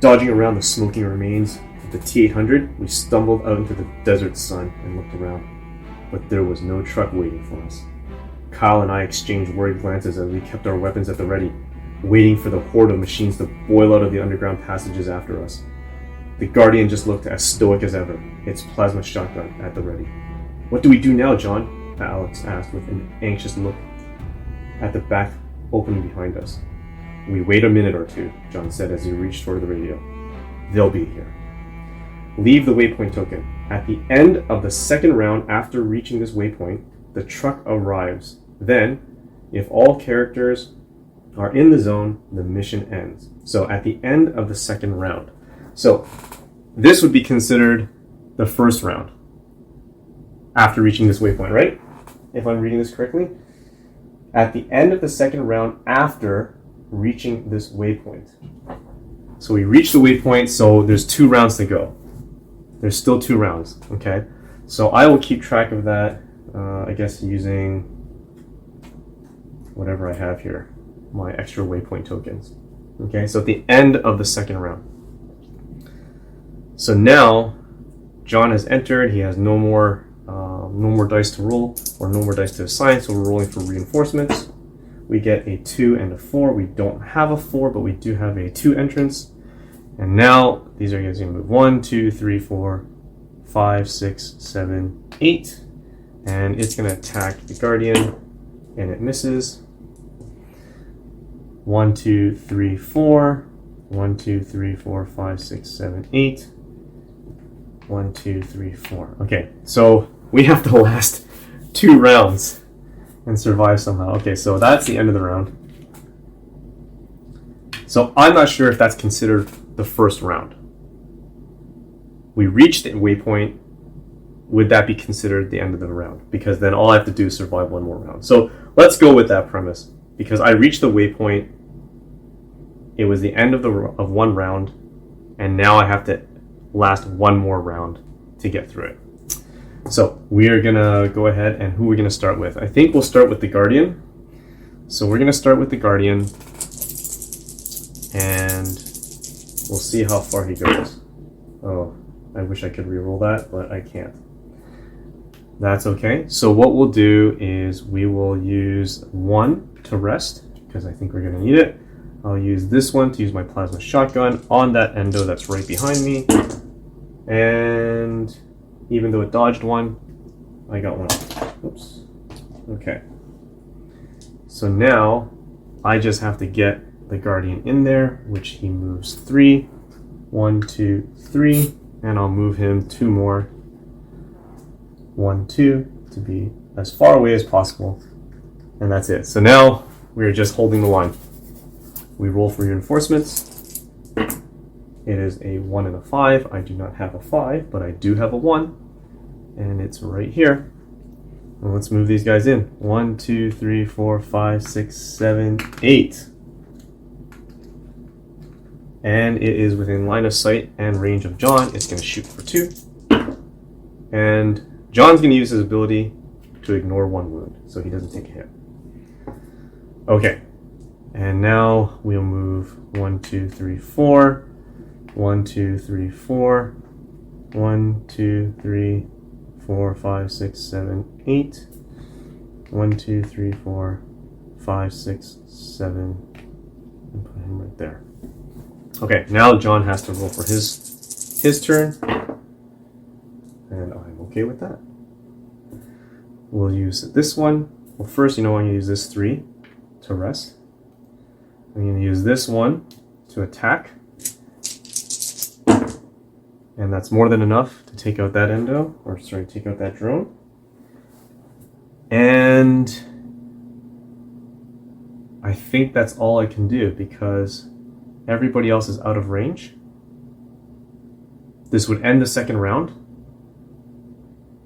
Dodging around the smoking remains of the T-800, we stumbled out into the desert sun and looked around. But there was no truck waiting for us. Kyle and I exchanged worried glances as we kept our weapons at the ready, waiting for the horde of machines to boil out of the underground passages after us. The Guardian just looked as stoic as ever, its plasma shotgun at the ready. "What do we do now, John?" Alex asked with an anxious look at the back opening behind us. "We wait a minute or two," John said as he reached toward the radio. "They'll be here. Leave the waypoint token. At the end of the second round after reaching this waypoint, the truck arrives. Then, if all characters are in the zone, the mission ends." So at the end of the second round. So this would be considered the first round after reaching this waypoint, right? If I'm reading this correctly. At the end of the second round after reaching this waypoint. So we reached the waypoint, so there's 2 rounds to go. There's still 2 rounds, okay? So I will keep track of that, I guess using whatever I have here, my extra waypoint tokens. Okay, so at the end of the second round. So now, John has entered, he has no more dice to roll, or no more dice to assign, so we're rolling for reinforcements. We get a 2 and a 4. We don't have a 4, but we do have a 2 entrance. And now, these are going to move 1, 2, 3, 4, 5, 6, 7, 8. And it's going to attack the Guardian, and it misses. 1, 2, 3, 4. 1, 2, 3, 4, 5, 6, 7, 8. 1, 2, 3, 4. Okay, so we have to last 2 rounds and survive somehow. Okay, so that's the end of the round. So I'm not sure if that's considered the first round. We reached the waypoint. Would that be considered the end of the round? Because then all I have to do is survive 1 more round. So let's go with that premise. Because I reached the waypoint, it was the end of 1 round, and now I have to last 1 more round to get through it. So we are gonna go ahead, and who we're gonna start with? I think we'll start with the Guardian. So we're gonna start with the Guardian, and We'll see how far he goes. Oh, I wish I could reroll that, but I can't. That's okay. So what we'll do is we will use 1 to rest, because I think we're going to need it. I'll use this one to use my plasma shotgun on that endo that's right behind me. And even though it dodged 1, I got 1. Oops. Okay. So now I just have to get the Guardian in there, which he moves 3. 1, 2, 3. And I'll move him 2 more. 1, 2 to be as far away as possible. And that's it. So now we're just holding the line. We roll for reinforcements. It is a 1 and a 5. I do not have a 5, but I do have a 1. And it's right here. And let's move these guys in. 1, 2, 3, 4, 5, 6, 7, 8. And it is within line of sight and range of John. It's going to shoot for 2. And John's going to use his ability to ignore 1 wound, so he doesn't take a hit. Okay. And now we'll move 1, 2, 3, 4. 1, 2, 3, 4. 1, 2, 3, 4, 5, 6, 7, 8. 1, 2, 3, 4, 5, 6, 7. And put him right there. Okay, now John has to roll for his turn. And I'm okay with that. We'll use this one. Well, first, I'm going to use this 3 to rest. I'm going to use this 1 to attack. And that's more than enough to take out that endo, or sorry, take out that drone. And I think that's all I can do because everybody else is out of range. This would end the second round,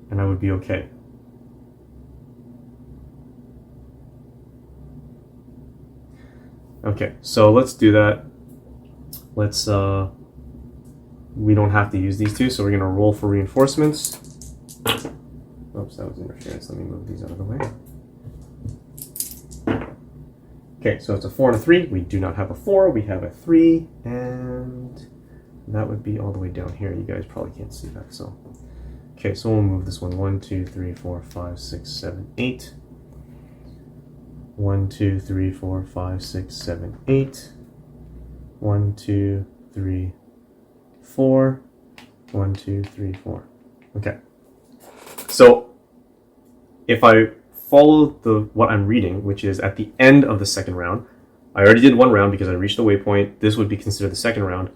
and I would be okay. Okay, so let's do that. Let's, we don't have to use these 2, so we're gonna roll for reinforcements. Oops, that was interference. Let me move these out of the way. Okay, so it's a 4 and a 3. We do not have a 4, we have a 3, and that would be all the way down here. You guys probably can't see that, so. Okay, so we'll move this one. 1, 2, 3, 4, 5, 6, 7, 8. 1, 2, 3, 4, 5, 6, 7, 8. 1, 2, 3, 4. 1, 2, 3, 4. Okay. So if I follow what I'm reading, which is at the end of the second round, I already did 1 round because I reached the waypoint. This would be considered the second round.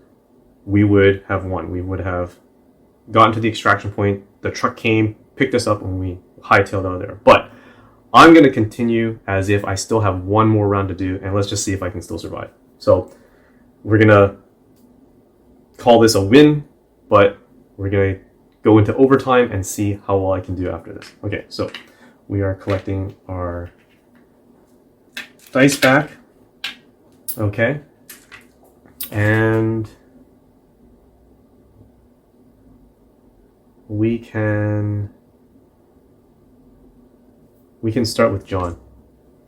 We would have won. We would have gotten to the extraction point. The truck came, picked us up, and we hightailed out of there. But I'm going to continue as if I still have 1 more round to do, and let's just see if I can still survive. So we're going to call this a win, but we're going to go into overtime and see how well I can do after this. Okay, so we are collecting our dice back. Okay. And we can start with John.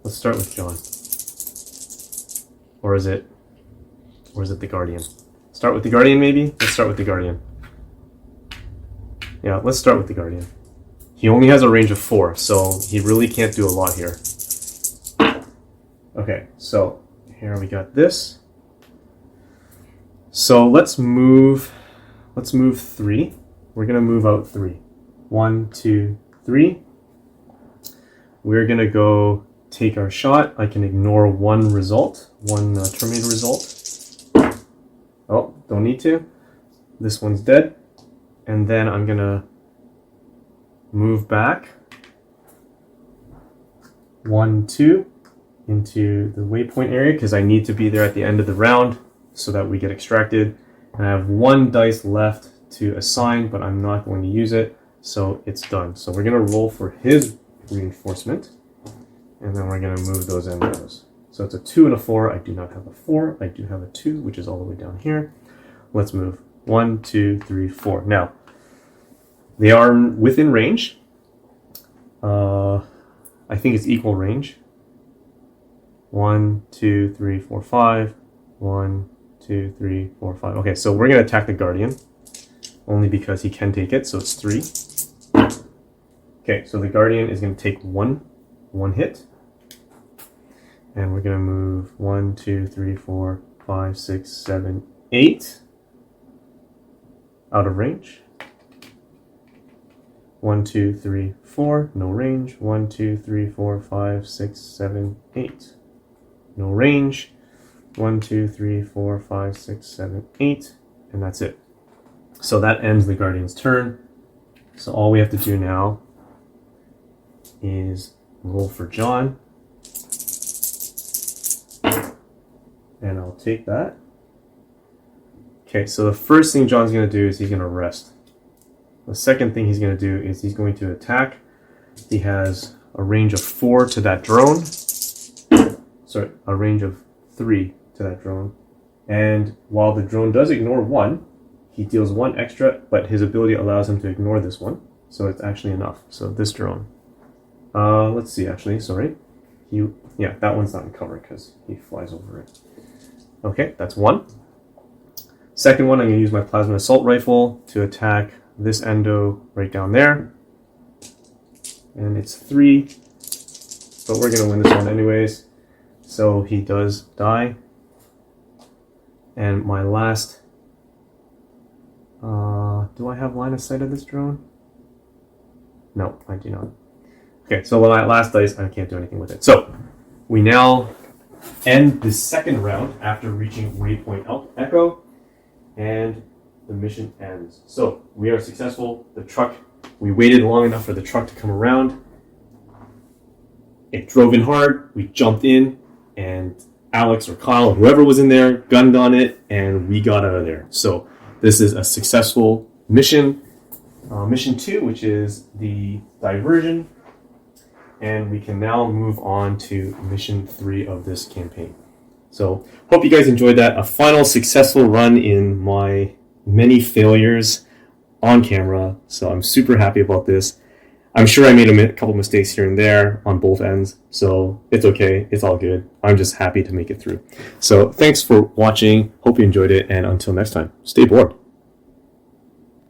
Let's start with John. Or is it the Guardian? Start with the Guardian, maybe? Let's start with the Guardian. Yeah, let's start with the Guardian. He only has a range of 4, so he really can't do a lot here. Okay, so here we got this. So let's move 3. We're gonna move out 3. 1, 2, 3. We're gonna go take our shot. I can ignore one result, one Terminator result. Oh, don't need to. This one's dead. And then I'm gonna move back 1, 2 into the waypoint area because I need to be there at the end of the round so that we get extracted. And I have 1 dice left to assign, but I'm not going to use it, so it's done. So we're gonna roll for his reinforcement, and then we're gonna move those endos. So it's a 2 and a 4. I do not have a 4. I do have a 2, which is all the way down here. Let's move 1, 2, 3, 4. Now, they are within range. I think it's equal range. 1, 2, 3, 4, 5. 1, 2, 2, 3, 4, 5. Okay, so we're going to attack the Guardian, only because he can take it, so it's 3. Okay, so the Guardian is going to take one hit. And we're going to move 1, 2, 3, 4, 5, 6, 7, 8 out of range. 1, 2, 3, 4, no range. 1, 2, 3, 4, 5, 6, 7, 8. No range. 1, 2, 3, 4, 5, 6, 7, 8. And that's it. So that ends the Guardian's turn. So all we have to do now is roll for John. And I'll take that. Okay, so the first thing John's going to do is he's going to rest. The second thing he's going to do is he's going to attack. He has a range of 4 to that drone. Sorry, a range of 3 to that drone. And while the drone does ignore 1, he deals 1 extra, but his ability allows him to ignore this one. So it's actually enough. So this drone. Let's see, actually, sorry. Yeah, that one's not in cover because he flies over it. Okay, that's 1. Second one, I'm going to use my plasma assault rifle to attack this endo right down there. And it's 3, but we're going to win this one anyways. So he does die. And my last... do I have line of sight of this drone? No, I do not. Okay, so my last dice, I can't do anything with it. So, we now end the second round after reaching Waypoint Echo, and the mission ends. So, we are successful. The truck, we waited long enough for the truck to come around. It drove in hard, we jumped in, and Alex or Kyle, whoever was in there, gunned on it, and we got out of there. So, this is a successful mission. Mission 2, which is the Diversion. And we can now move on to mission 3 of this campaign. So, hope you guys enjoyed that. A final successful run in my many failures on camera. So I'm super happy about this. I'm sure I made a couple mistakes here and there on both ends. So it's okay. It's all good. I'm just happy to make it through. So thanks for watching. Hope you enjoyed it. And until next time, stay bored.